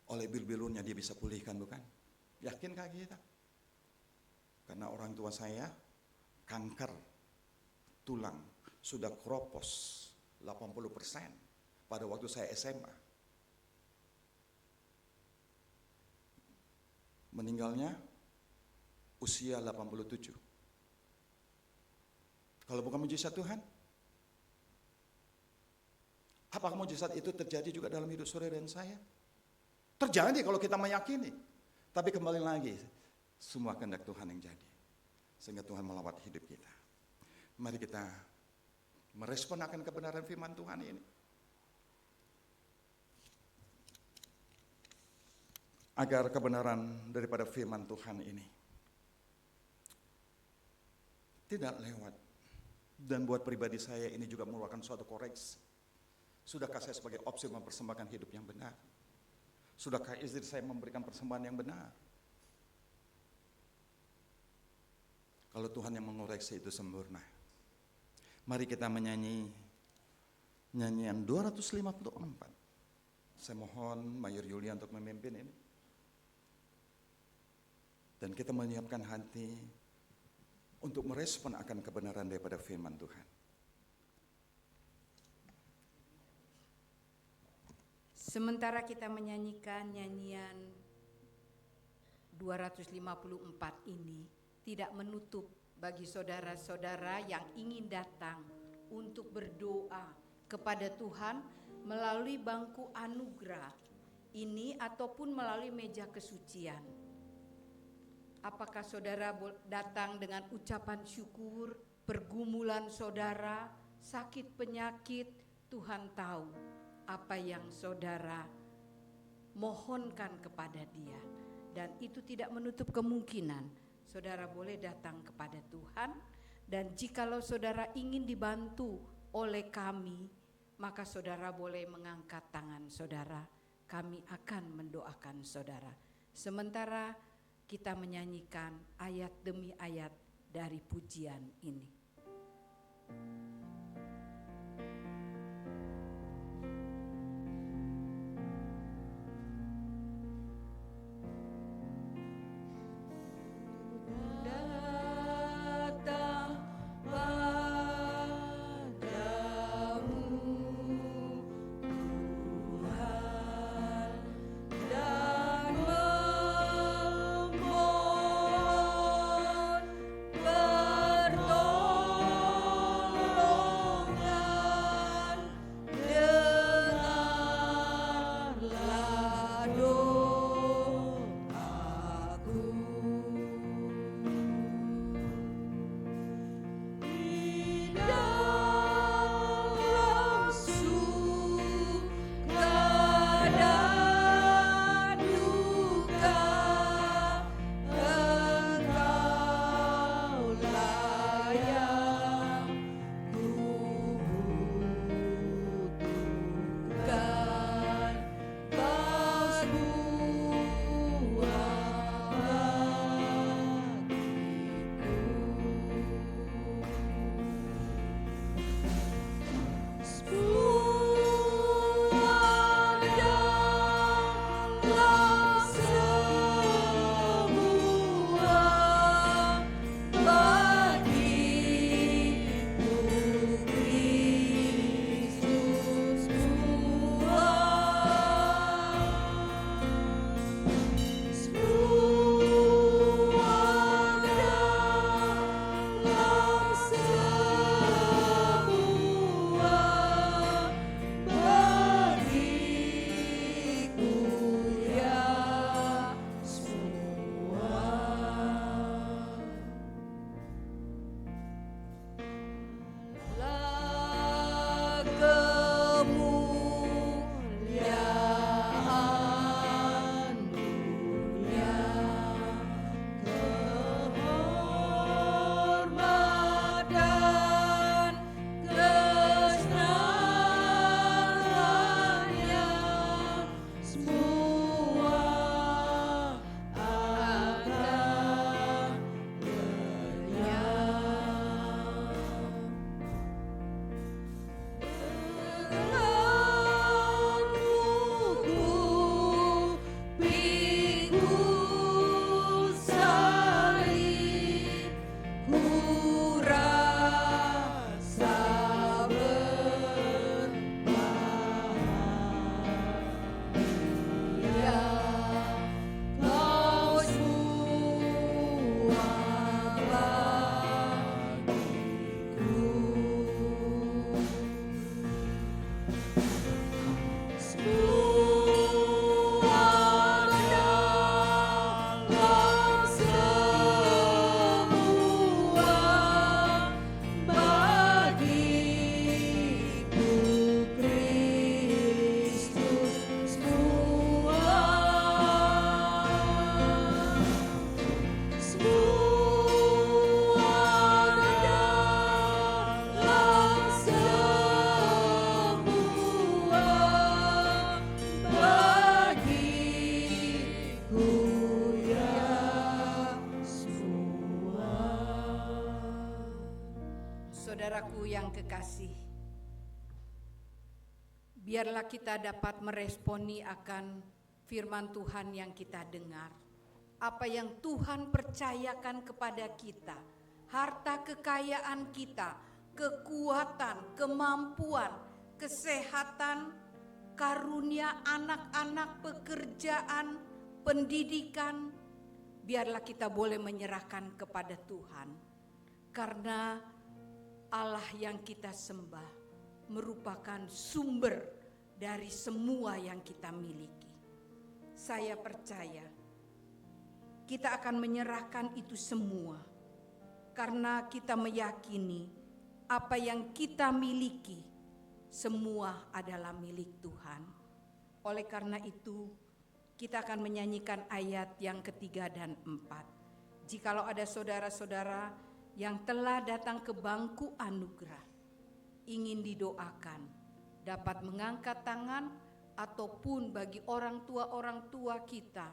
oleh bil-bilurnya dia bisa pulihkan, bukan? Yakinkah kita? Karena orang tua saya kanker tulang sudah keropos 80% pada waktu saya SMA. Meninggalnya usia 87. Kalau bukan mujizat Tuhan, apakah mujizat itu terjadi juga dalam hidup saudara dan saya? Terjadi kalau kita meyakini. Tapi kembali lagi, semua kehendak Tuhan yang jadi. Sehingga Tuhan melawat hidup kita. Mari kita merespon akan kebenaran firman Tuhan ini. Agar kebenaran daripada firman Tuhan ini tidak lewat. Dan buat pribadi saya ini juga merupakan suatu koreksi. Sudahkah saya sebagai opsi mempersembahkan hidup yang benar? Sudahkah istri saya memberikan persembahan yang benar? Kalau Tuhan yang mengoreksi itu sempurna. Mari kita menyanyi nyanyian 254. Saya mohon Mayor Yulia untuk memimpin ini. Dan kita menyiapkan hati untuk merespon akan kebenaran daripada firman Tuhan. Sementara kita menyanyikan nyanyian 254 ini, tidak menutup bagi saudara-saudara yang ingin datang untuk berdoa kepada Tuhan melalui bangku anugerah ini ataupun melalui meja kesucian. Apakah saudara datang dengan ucapan syukur, pergumulan saudara, sakit penyakit, Tuhan tahu apa yang saudara mohonkan kepada Dia. Dan itu tidak menutup kemungkinan saudara boleh datang kepada Tuhan. Dan jikalau saudara ingin dibantu oleh kami, maka saudara boleh mengangkat tangan saudara. Kami akan mendoakan saudara. Sementara kita menyanyikan ayat demi ayat dari pujian ini. Bertolong Saudaraku yang kekasih, biarlah kita dapat meresponi akan firman Tuhan yang kita dengar. Apa yang Tuhan percayakan kepada kita, harta kekayaan kita, kekuatan, kemampuan, kesehatan, karunia anak-anak, pekerjaan, pendidikan, biarlah kita boleh menyerahkan kepada Tuhan. Karena Allah yang kita sembah merupakan sumber dari semua yang kita miliki. Saya percaya kita akan menyerahkan itu semua karena kita meyakini apa yang kita miliki semua adalah milik Tuhan. Oleh karena itu, kita akan menyanyikan ayat yang ketiga dan 4. Jikalau ada saudara-saudara yang telah datang ke bangku anugerah, ingin didoakan, dapat mengangkat tangan, ataupun bagi orang tua kita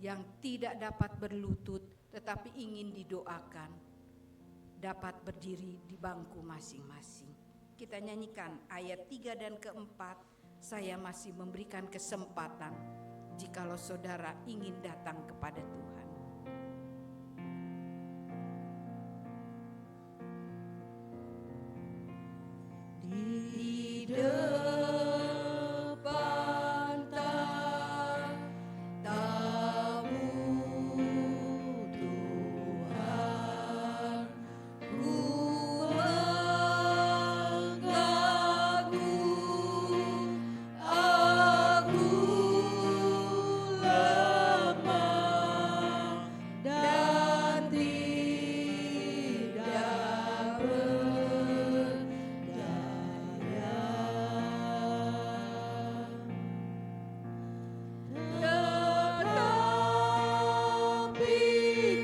yang tidak dapat berlutut tetapi ingin didoakan, dapat berdiri di bangku masing-masing. Kita nyanyikan ayat 3 dan keempat. Saya masih memberikan kesempatan jikalau saudara ingin datang kepada Tuhan. Di depan tamu Tuhan, ku mengaku aku lemah dan tidak tetapi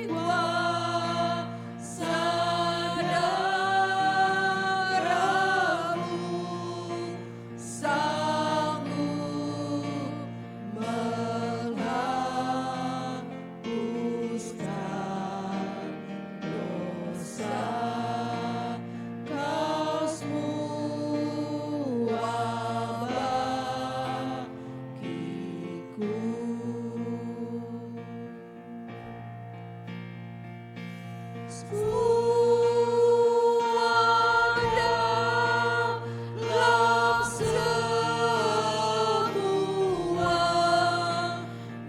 kuasa darah-Mu sanggup menghapuskan dosa. Kau semua bagiku. Semua dalam semua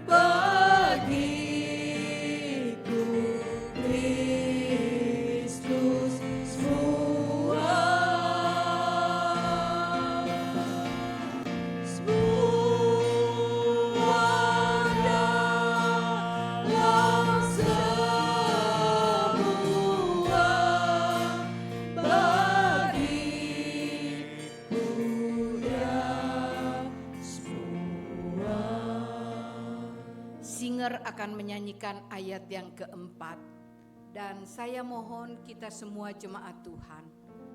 bagiku, Kristus semua. Semua dalam semua bagiku, ya semua. Singer akan menyanyikan ayat yang keempat. Dan saya mohon kita semua jemaat Tuhan,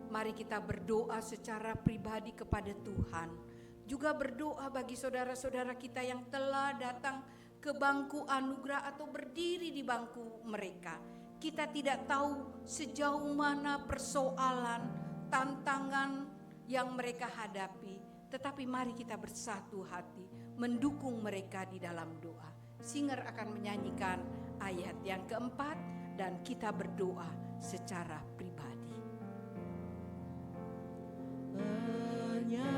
mari kita berdoa secara pribadi kepada Tuhan. Juga berdoa bagi saudara-saudara kita yang telah datang ke bangku anugerah atau berdiri di bangku mereka. Kita tidak tahu sejauh mana persoalan, tantangan yang mereka hadapi. Tetapi mari kita bersatu hati mendukung mereka di dalam doa. Singer akan menyanyikan ayat yang keempat dan kita berdoa secara pribadi. Penyakit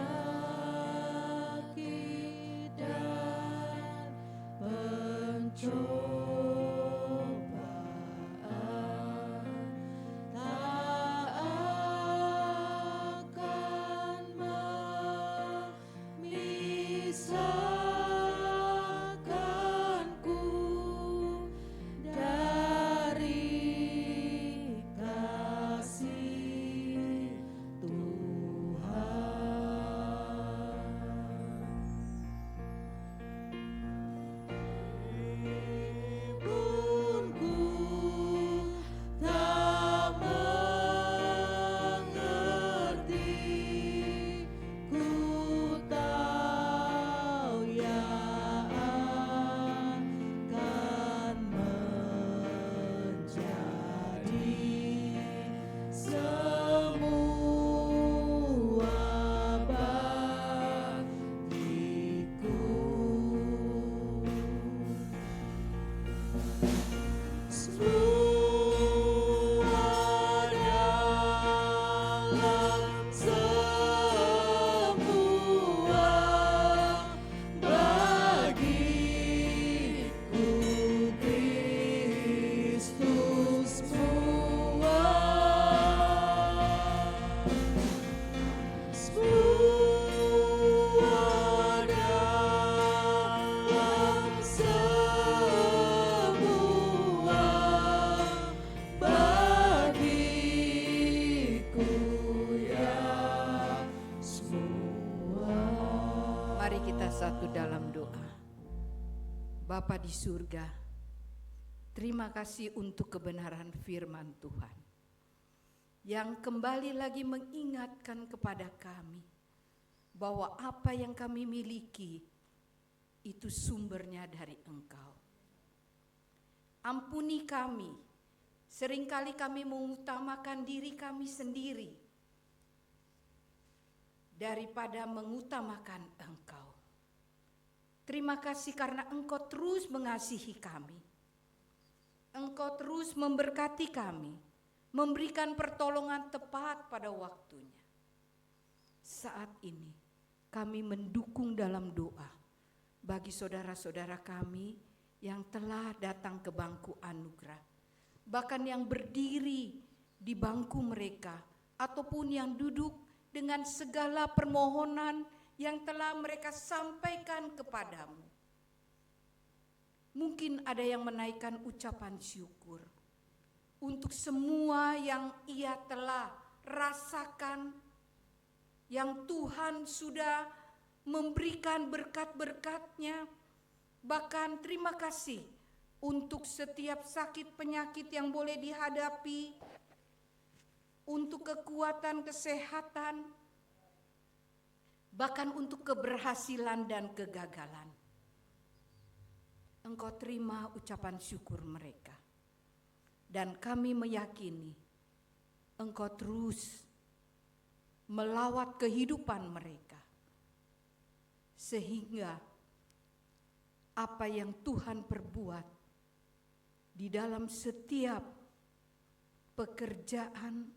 dan pencobaan tak akan memisahkanku dari kasih. Bapa di surga, terima kasih untuk kebenaran firman Tuhan yang kembali lagi mengingatkan kepada kami bahwa apa yang kami miliki itu sumbernya dari Engkau. Ampuni kami, seringkali kami mengutamakan diri kami sendiri daripada mengutamakan Engkau. Terima kasih karena Engkau terus mengasihi kami. Engkau terus memberkati kami, memberikan pertolongan tepat pada waktunya. Saat ini kami mendukung dalam doa bagi saudara-saudara kami yang telah datang ke bangku anugerah, bahkan yang berdiri di bangku mereka ataupun yang duduk dengan segala permohonan yang telah mereka sampaikan kepadamu. Mungkin ada yang menaikkan ucapan syukur untuk semua yang ia telah rasakan, yang Tuhan sudah memberikan berkat-berkat-Nya. Bahkan terima kasih untuk setiap sakit penyakit yang boleh dihadapi, untuk kekuatan kesehatan, bahkan untuk keberhasilan dan kegagalan. Engkau terima ucapan syukur mereka. Dan kami meyakini Engkau terus melawat kehidupan mereka, sehingga apa yang Tuhan perbuat di dalam setiap pekerjaan,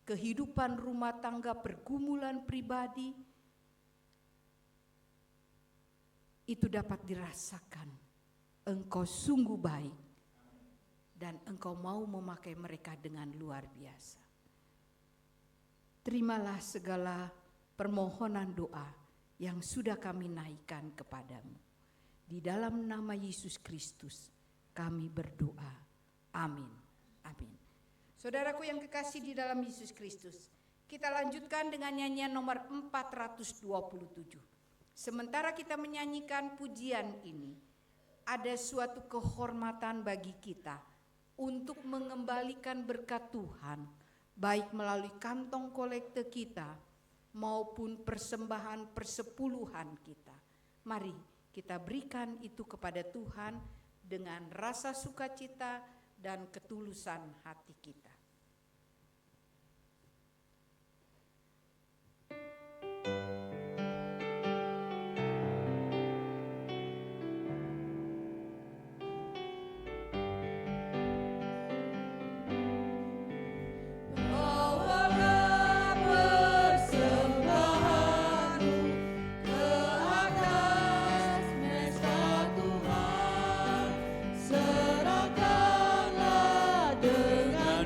kehidupan rumah tangga, pergumulan pribadi, itu dapat dirasakan. Engkau sungguh baik dan Engkau mau memakai mereka dengan luar biasa. Terimalah segala permohonan doa yang sudah kami naikkan kepadamu. Di dalam nama Yesus Kristus kami berdoa. Amin. Amin. Saudaraku yang kekasih di dalam Yesus Kristus, kita lanjutkan dengan nyanyian nomor 427. Sementara kita menyanyikan pujian ini, ada suatu kehormatan bagi kita untuk mengembalikan berkat Tuhan, baik melalui kantong kolekte kita maupun persembahan persepuluhan kita. Mari kita berikan itu kepada Tuhan dengan rasa sukacita dan ketulusan hati kita. Serahkanlah dengan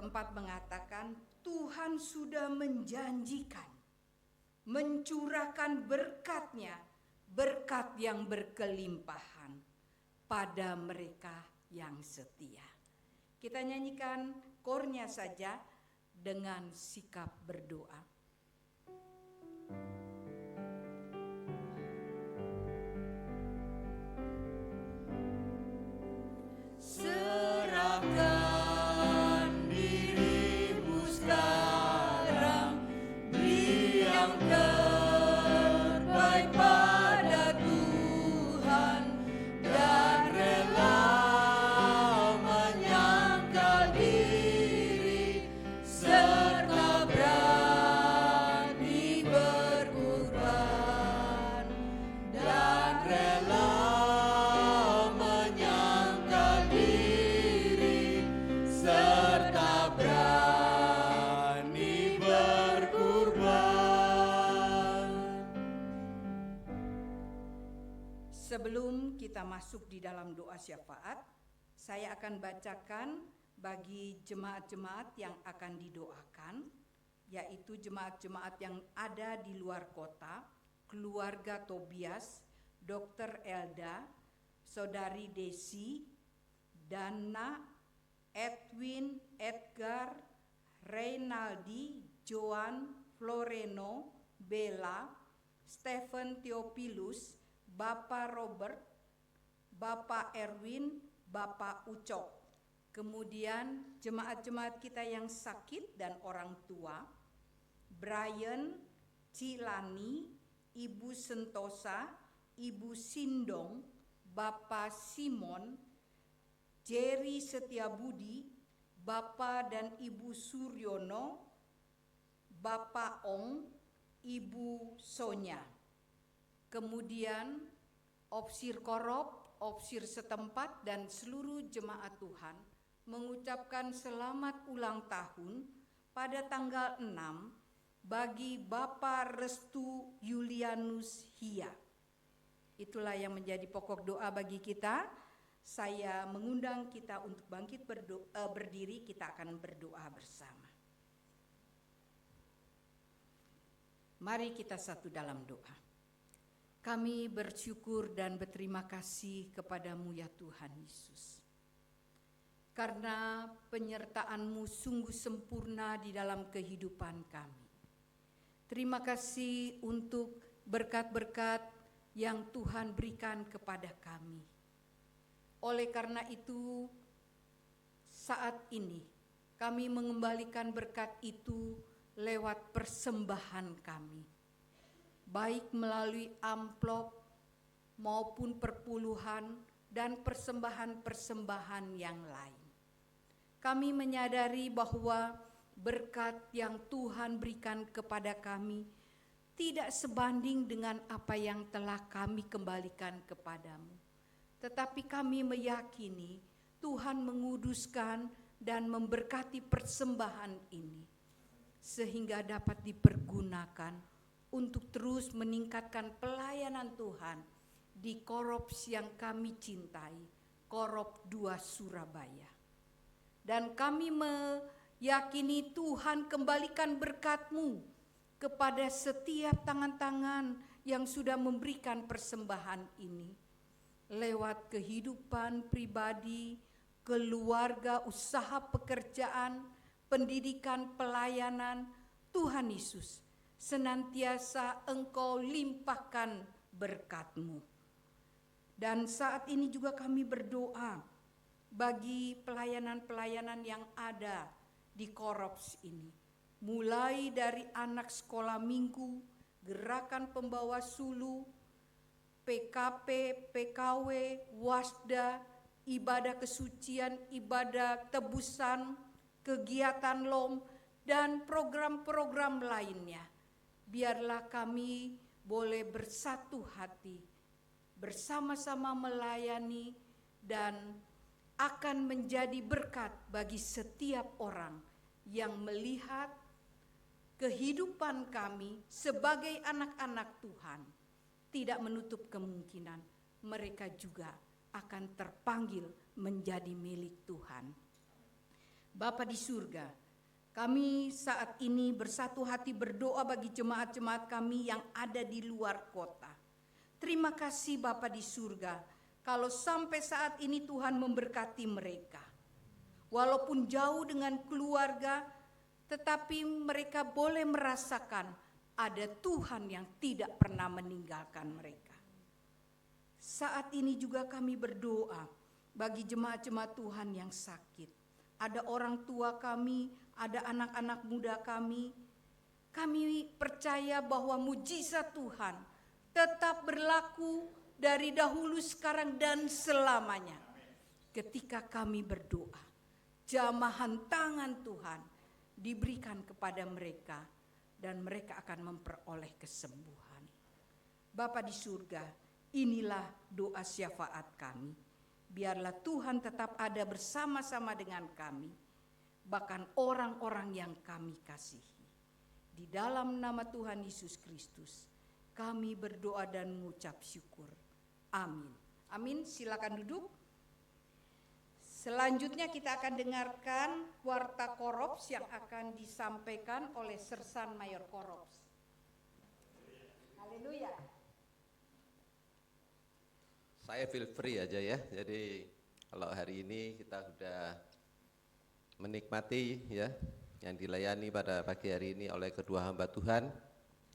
keempat mengatakan Tuhan sudah menjanjikan mencurahkan berkat-Nya, berkat yang berkelimpahan pada mereka yang setia. Kita nyanyikan kornya saja dengan sikap berdoa. Serahkan dirimu sekarang, beri yang terbaik pada Tuhan, dan rela menyangkal diri, serta berani berkorban, dan rela menyangkal diri, serta berani berkorban. Sebelum kita masuk di dalam doa syafaat, saya akan bacakan bagi jemaat-jemaat yang akan didoakan, yaitu jemaat-jemaat yang ada di luar kota, keluarga Tobias, Dr. Elda, Saudari Desi, Dana, Edwin, Edgar, Reynaldi, Joan, Floreno, Bella, Stephen Theophilus, Bapak Robert, Bapak Erwin, Bapak Ucok. Kemudian jemaat-jemaat kita yang sakit dan orang tua, Brian, Cilani, Ibu Sentosa, Ibu Sindong, Bapak Simon, Jerry Setiabudi, Bapak dan Ibu Suryono, Bapak Ong, Ibu Sonya. Kemudian Opsir Korop, Opsir setempat dan seluruh jemaat Tuhan mengucapkan selamat ulang tahun pada tanggal 6 bagi Bapak Restu Yulianus Hia. Itulah yang menjadi pokok doa bagi kita. Saya mengundang kita untuk bangkit berdiri, kita akan berdoa bersama. Mari kita satu dalam doa. Kami bersyukur dan berterima kasih kepadamu ya Tuhan Yesus. Karena penyertaan-Mu sungguh sempurna di dalam kehidupan kami. Terima kasih untuk berkat-berkat yang Tuhan berikan kepada kami. Oleh karena itu, saat ini kami mengembalikan berkat itu lewat persembahan kami. Baik melalui amplop maupun perpuluhan dan persembahan-persembahan yang lain. Kami menyadari bahwa berkat yang Tuhan berikan kepada kami tidak sebanding dengan apa yang telah kami kembalikan kepadamu. Tetapi kami meyakini Tuhan menguduskan dan memberkati persembahan ini sehingga dapat dipergunakan untuk terus meningkatkan pelayanan Tuhan di Korops yang kami cintai, Korop 2 Surabaya. Dan kami meyakini Tuhan kembalikan berkat-Mu kepada setiap tangan-tangan yang sudah memberikan persembahan ini. Lewat kehidupan pribadi, keluarga, usaha pekerjaan, pendidikan, pelayanan, Tuhan Yesus, senantiasa Engkau limpahkan berkat-Mu. Dan saat ini juga kami berdoa bagi pelayanan-pelayanan yang ada di Korops ini. Mulai dari anak sekolah minggu, gerakan pembawa sulu, PKP, PKW, Wasda, ibadah kesucian, ibadah tebusan, kegiatan LOM, dan program-program lainnya. Biarlah kami boleh bersatu hati, bersama-sama melayani dan akan menjadi berkat bagi setiap orang yang melihat kehidupan kami sebagai anak-anak Tuhan. Tidak menutup kemungkinan mereka juga akan terpanggil menjadi milik Tuhan. Bapa di surga, kami saat ini bersatu hati berdoa bagi jemaat-jemaat kami yang ada di luar kota. Terima kasih Bapa di surga, kalau sampai saat ini Tuhan memberkati mereka. Walaupun jauh dengan keluarga, tetapi mereka boleh merasakan ada Tuhan yang tidak pernah meninggalkan mereka. Saat ini juga kami berdoa bagi jemaat-jemaat Tuhan yang sakit. Ada orang tua kami, ada anak-anak muda kami. Kami percaya bahwa mujizat Tuhan tetap berlaku dari dahulu, sekarang, dan selamanya. Ketika kami berdoa, jamahan tangan Tuhan diberikan kepada mereka dan mereka akan memperoleh kesembuhan. Bapa di surga, inilah doa syafaat kami. Biarlah Tuhan tetap ada bersama-sama dengan kami, bahkan orang-orang yang kami kasihi. Di dalam nama Tuhan Yesus Kristus, kami berdoa dan mengucap syukur. Amin. Amin, silakan duduk. Selanjutnya kita akan dengarkan Warta Korops yang akan disampaikan oleh Sersan Mayor Korops. Haleluya. Saya feel free aja ya. Jadi kalau hari ini kita sudah menikmati ya yang dilayani pada pagi hari ini oleh kedua hamba Tuhan.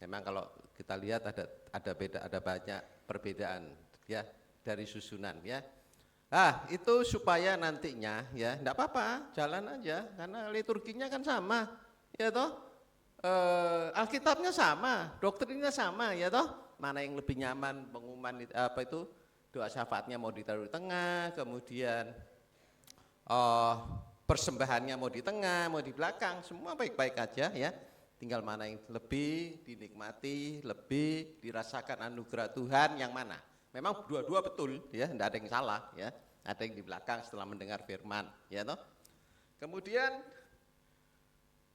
Memang kalau kita lihat ada banyak perbedaan ya dari susunan ya. Itu supaya nantinya ya enggak apa-apa, jalan aja karena liturginya kan sama. Ya toh? Alkitabnya sama, doktrinnya sama ya toh? Mana yang lebih nyaman pengumuman doa syafaatnya mau ditaruh di tengah, kemudian persembahannya mau di tengah, mau di belakang, semua baik-baik aja ya. Tinggal mana yang lebih dinikmati, lebih dirasakan anugerah Tuhan yang mana. Memang dua-dua betul ya, tidak ada yang salah ya. Ada yang di belakang setelah mendengar firman ya toh. Kemudian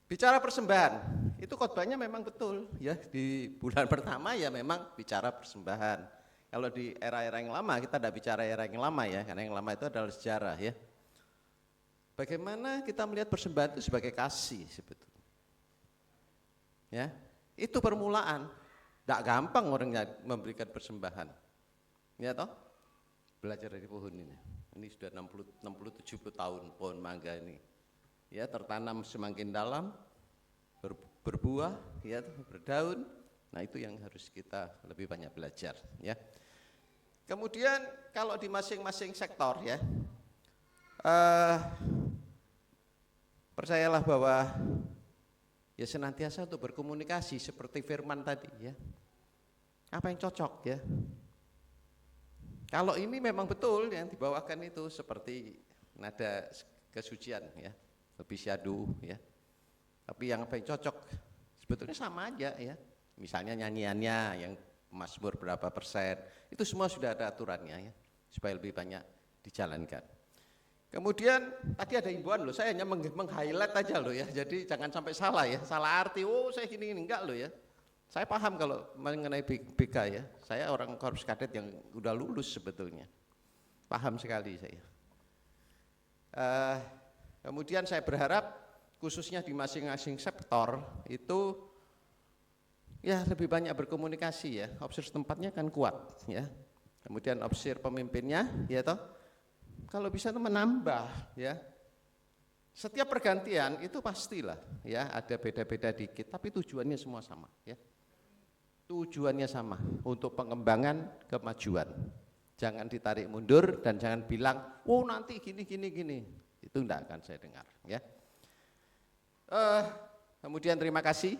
bicara persembahan, itu khotbahnya memang betul ya, di bulan pertama ya memang bicara persembahan. Kalau di era-era yang lama, kita tidak bicara era yang lama ya, karena yang lama itu adalah sejarah ya. Bagaimana kita melihat persembahan itu sebagai kasih sebetulnya. Ya, itu permulaan. Tidak gampang orangnya memberikan persembahan. Ya toh? Belajar dari pohon ini. Ini sudah 60-70 tahun pohon mangga ini. Ya, tertanam semakin dalam, berbuah, ya, berdaun. Nah, itu yang harus kita lebih banyak belajar ya. Kemudian kalau di masing-masing sektor ya, percayalah bahwa ya senantiasa untuk berkomunikasi seperti firman tadi ya. Apa yang cocok ya? Kalau ini memang betul yang dibawakan itu seperti nada kesucian ya, lebih syadu ya. Tapi yang apa yang cocok sebetulnya sama aja ya. Misalnya nyanyiannya yang Mazmur berapa persen, itu semua sudah ada aturannya ya, supaya lebih banyak dijalankan. Kemudian tadi ada himbauan loh, saya hanya meng-highlight aja loh ya, jadi jangan sampai salah ya, salah arti, saya gini enggak loh ya. Saya paham kalau mengenai BK ya, saya orang Korps Kadet yang udah lulus sebetulnya, paham sekali saya. Kemudian saya berharap khususnya di masing-masing sektor itu ya lebih banyak berkomunikasi ya, opsir tempatnya kan kuat ya. Kemudian opsir pemimpinnya ya toh, kalau bisa itu menambah ya. Setiap pergantian itu pastilah ya ada beda-beda dikit, tapi tujuannya semua sama ya. Tujuannya sama untuk pengembangan kemajuan. Jangan ditarik mundur dan jangan bilang, nanti gini. Itu enggak akan saya dengar ya. Kemudian terima kasih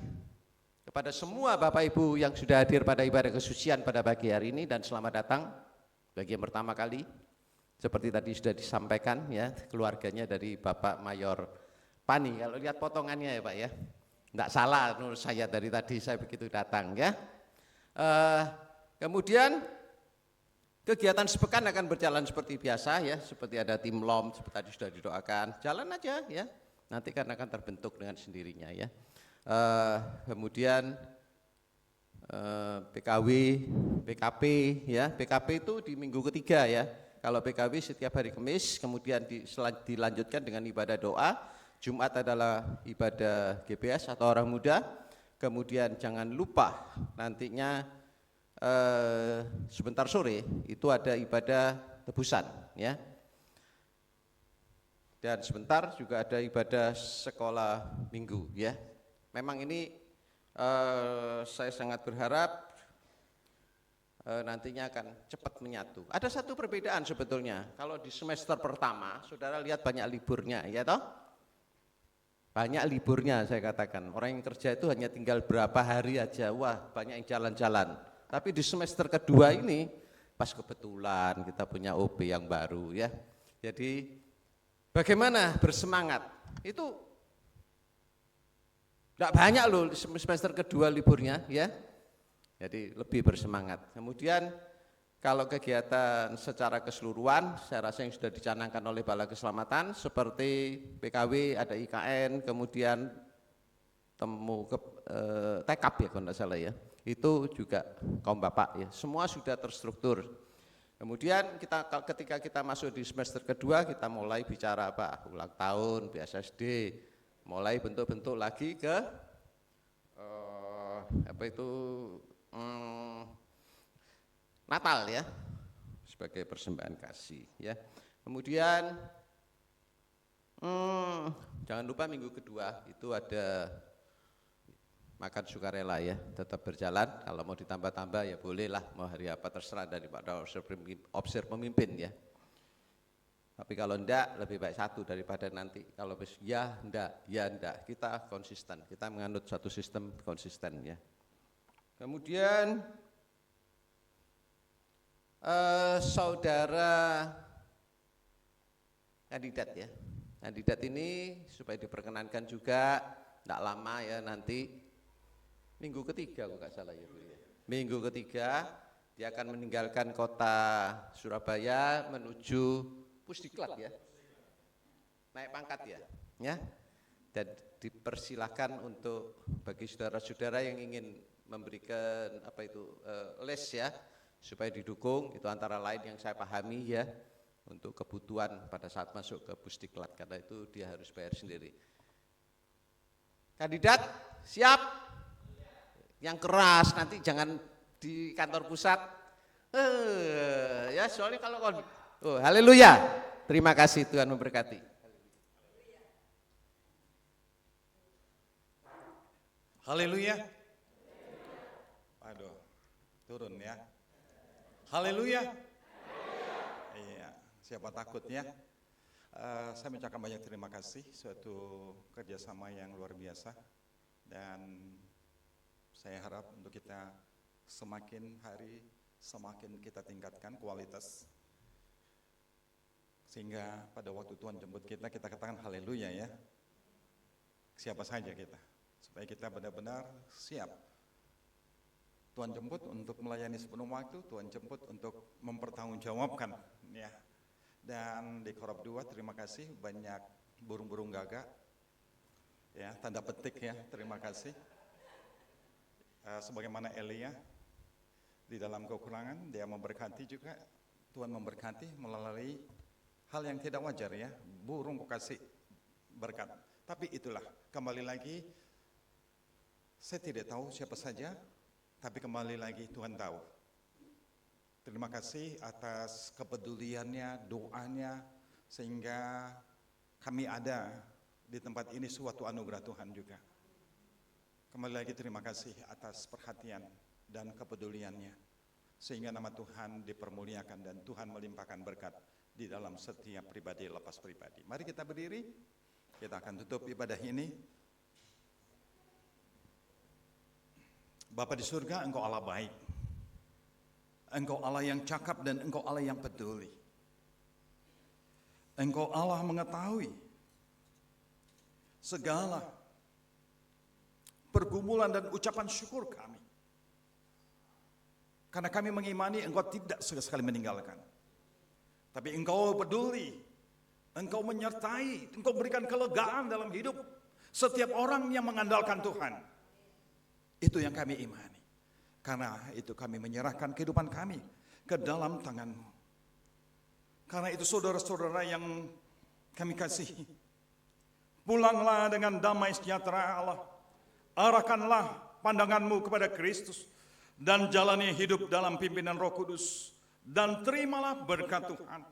kepada semua Bapak Ibu yang sudah hadir pada ibadah kesucian pada pagi hari ini dan selamat datang bagi yang pertama kali. Seperti tadi sudah disampaikan ya, keluarganya dari Bapak Mayor Pani. Kalau lihat potongannya ya Pak ya, enggak salah menurut saya dari tadi saya begitu datang ya. Kemudian kegiatan sepekan akan berjalan seperti biasa ya, seperti ada tim LOM seperti tadi sudah didoakan, jalan aja ya, nanti kan akan terbentuk dengan sendirinya ya. Kemudian PKW, PKP ya, PKP itu di minggu ketiga ya. Kalau PKW setiap hari Kamis, kemudian dilanjutkan dengan ibadah doa. Jumat adalah ibadah GBS atau orang muda. Kemudian jangan lupa nantinya sebentar sore itu ada ibadah tebusan ya. Dan sebentar juga ada ibadah sekolah minggu ya. Memang ini saya sangat berharap nantinya akan cepat menyatu. Ada satu perbedaan sebetulnya. Kalau di semester pertama, saudara lihat banyak liburnya, ya toh? Banyak liburnya saya katakan. Orang yang kerja itu hanya tinggal berapa hari aja, wah banyak yang jalan-jalan. Tapi di semester kedua ini, pas kebetulan kita punya OB yang baru ya. Jadi bagaimana bersemangat? Itu enggak banyak loh semester kedua liburnya ya. Jadi lebih bersemangat. Kemudian kalau kegiatan secara keseluruhan, saya rasa yang sudah dicanangkan oleh Balai Keselamatan seperti PKW, ada IKN, kemudian tekap ya kalau tidak salah ya. Itu juga kaum bapak ya. Semua sudah terstruktur. Kemudian ketika kita masuk di semester kedua, kita mulai bicara apa? Ulang tahun, BSSD, mulai bentuk-bentuk lagi ke Natal ya, sebagai persembahan kasih ya. Kemudian jangan lupa minggu kedua itu ada makan sukarela ya, tetap berjalan. Kalau mau ditambah-tambah ya bolehlah, mau hari apa terserah daripada obser pemimpin ya. Tapi kalau enggak, lebih baik satu daripada nanti kalau ya enggak, kita konsisten, kita menganut satu sistem konsisten ya. Kemudian saudara kandidat ya, kandidat ini supaya diperkenankan juga, enggak lama ya, nanti minggu ketiga kalau enggak salah ya Bu ya. Minggu ketiga dia akan meninggalkan kota Surabaya menuju Pusdiklat ya, naik pangkat ya, dan dipersilahkan untuk bagi saudara-saudara yang ingin memberikan les ya, supaya didukung, itu antara lain yang saya pahami ya, untuk kebutuhan pada saat masuk ke Pusdiklat, karena itu dia harus bayar sendiri. Kandidat siap? Yang keras nanti jangan di kantor pusat. Ya soalnya kalau haleluya. Terima kasih, Tuhan memberkati. Haleluya. Aduh, turun ya. Haleluya. Iya, siapa takutnya? Saya mengucapkan banyak terima kasih, suatu kerjasama yang luar biasa, dan saya harap untuk kita semakin hari semakin kita tingkatkan kualitas, sehingga pada waktu Tuhan jemput kita katakan haleluya ya. Siapa saja kita, supaya kita benar-benar siap. Tuhan jemput untuk melayani sepenuh waktu, Tuhan jemput untuk mempertanggungjawabkan ya. Dan di Korab 2 terima kasih banyak burung-burung gagak ya, tanda petik ya, terima kasih. Sebagaimana Elia di dalam kekurangan dia memberkati juga, Tuhan memberkati melalui hal yang tidak wajar ya, burung kok kasih berkat. Tapi itulah, kembali lagi, saya tidak tahu siapa saja, tapi kembali lagi Tuhan tahu. Terima kasih atas kepeduliannya, doanya, sehingga kami ada di tempat ini, suatu anugerah Tuhan juga. Kembali lagi terima kasih atas perhatian dan kepeduliannya, sehingga nama Tuhan dipermuliakan dan Tuhan melimpahkan berkat di dalam setiap pribadi lepas pribadi. Mari kita berdiri, kita akan tutup ibadah ini. Bapa di surga, Engkau Allah baik, Engkau Allah yang cakap dan Engkau Allah yang peduli. Engkau Allah mengetahui segala pergumulan dan ucapan syukur kami, karena kami mengimani Engkau tidak sekali meninggalkan, tapi Engkau peduli, Engkau menyertai, Engkau berikan kelegaan dalam hidup setiap orang yang mengandalkan Tuhan. Itu yang kami imani. Karena itu kami menyerahkan kehidupan kami ke dalam tangan-Mu. Karena itu saudara-saudara yang kami kasihi, Pulanglah dengan damai sejahtera Allah. Arahkanlah pandanganmu kepada Kristus dan jalani hidup dalam pimpinan Roh Kudus, dan terimalah berkat Tuhan.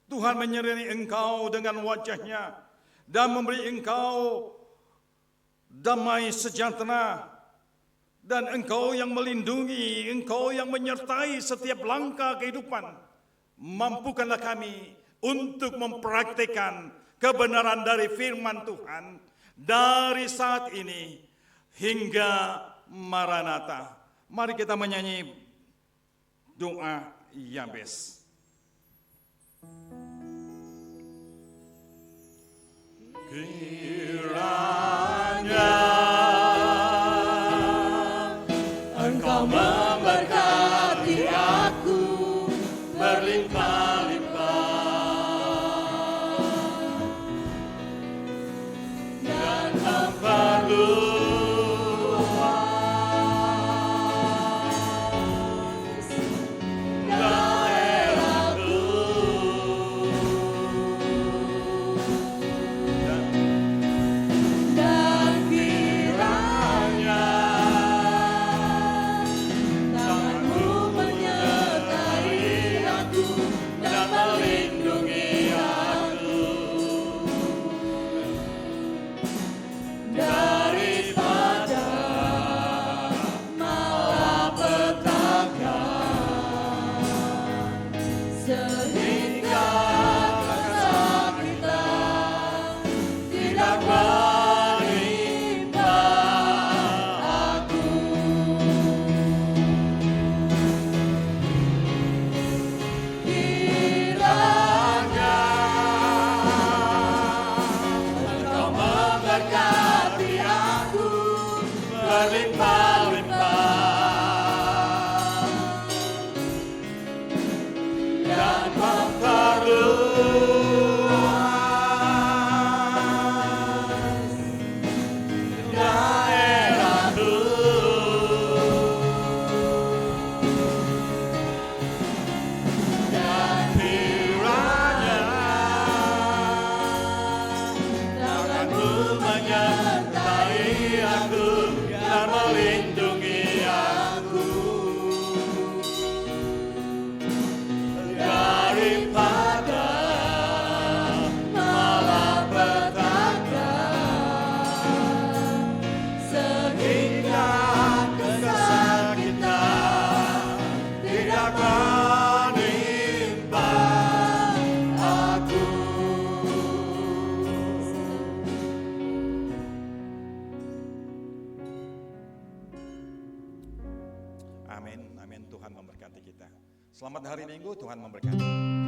Tuhan menyertai engkau dengan wajah-Nya dan memberi engkau damai sejahtera, dan engkau yang melindungi, engkau yang menyertai setiap langkah kehidupan. Mampukanlah kami untuk mempraktikkan kebenaran dari firman Tuhan dari saat ini hingga Maranatha. Mari kita menyanyi doa Yabes. Kiranya Engkau memberkati aku berlimpah-limpah dan memperluas daerahku, dan kiranya tanganmu menyertai aku dan melindungi aku daripada malapetaka, sehingga kesakitan tidak menimpa aku. Kiranya Engkau memberkati aku berlimpah-limpah dan memperluas daerahku, dan kiranya tanganmu menyertai aku dan melindungi aku daripada malapetaka, sehingga kesakitan tidak menimpa aku. Amin, amin. Tuhan memberkati kita. Selamat hari Minggu, Tuhan memberkati.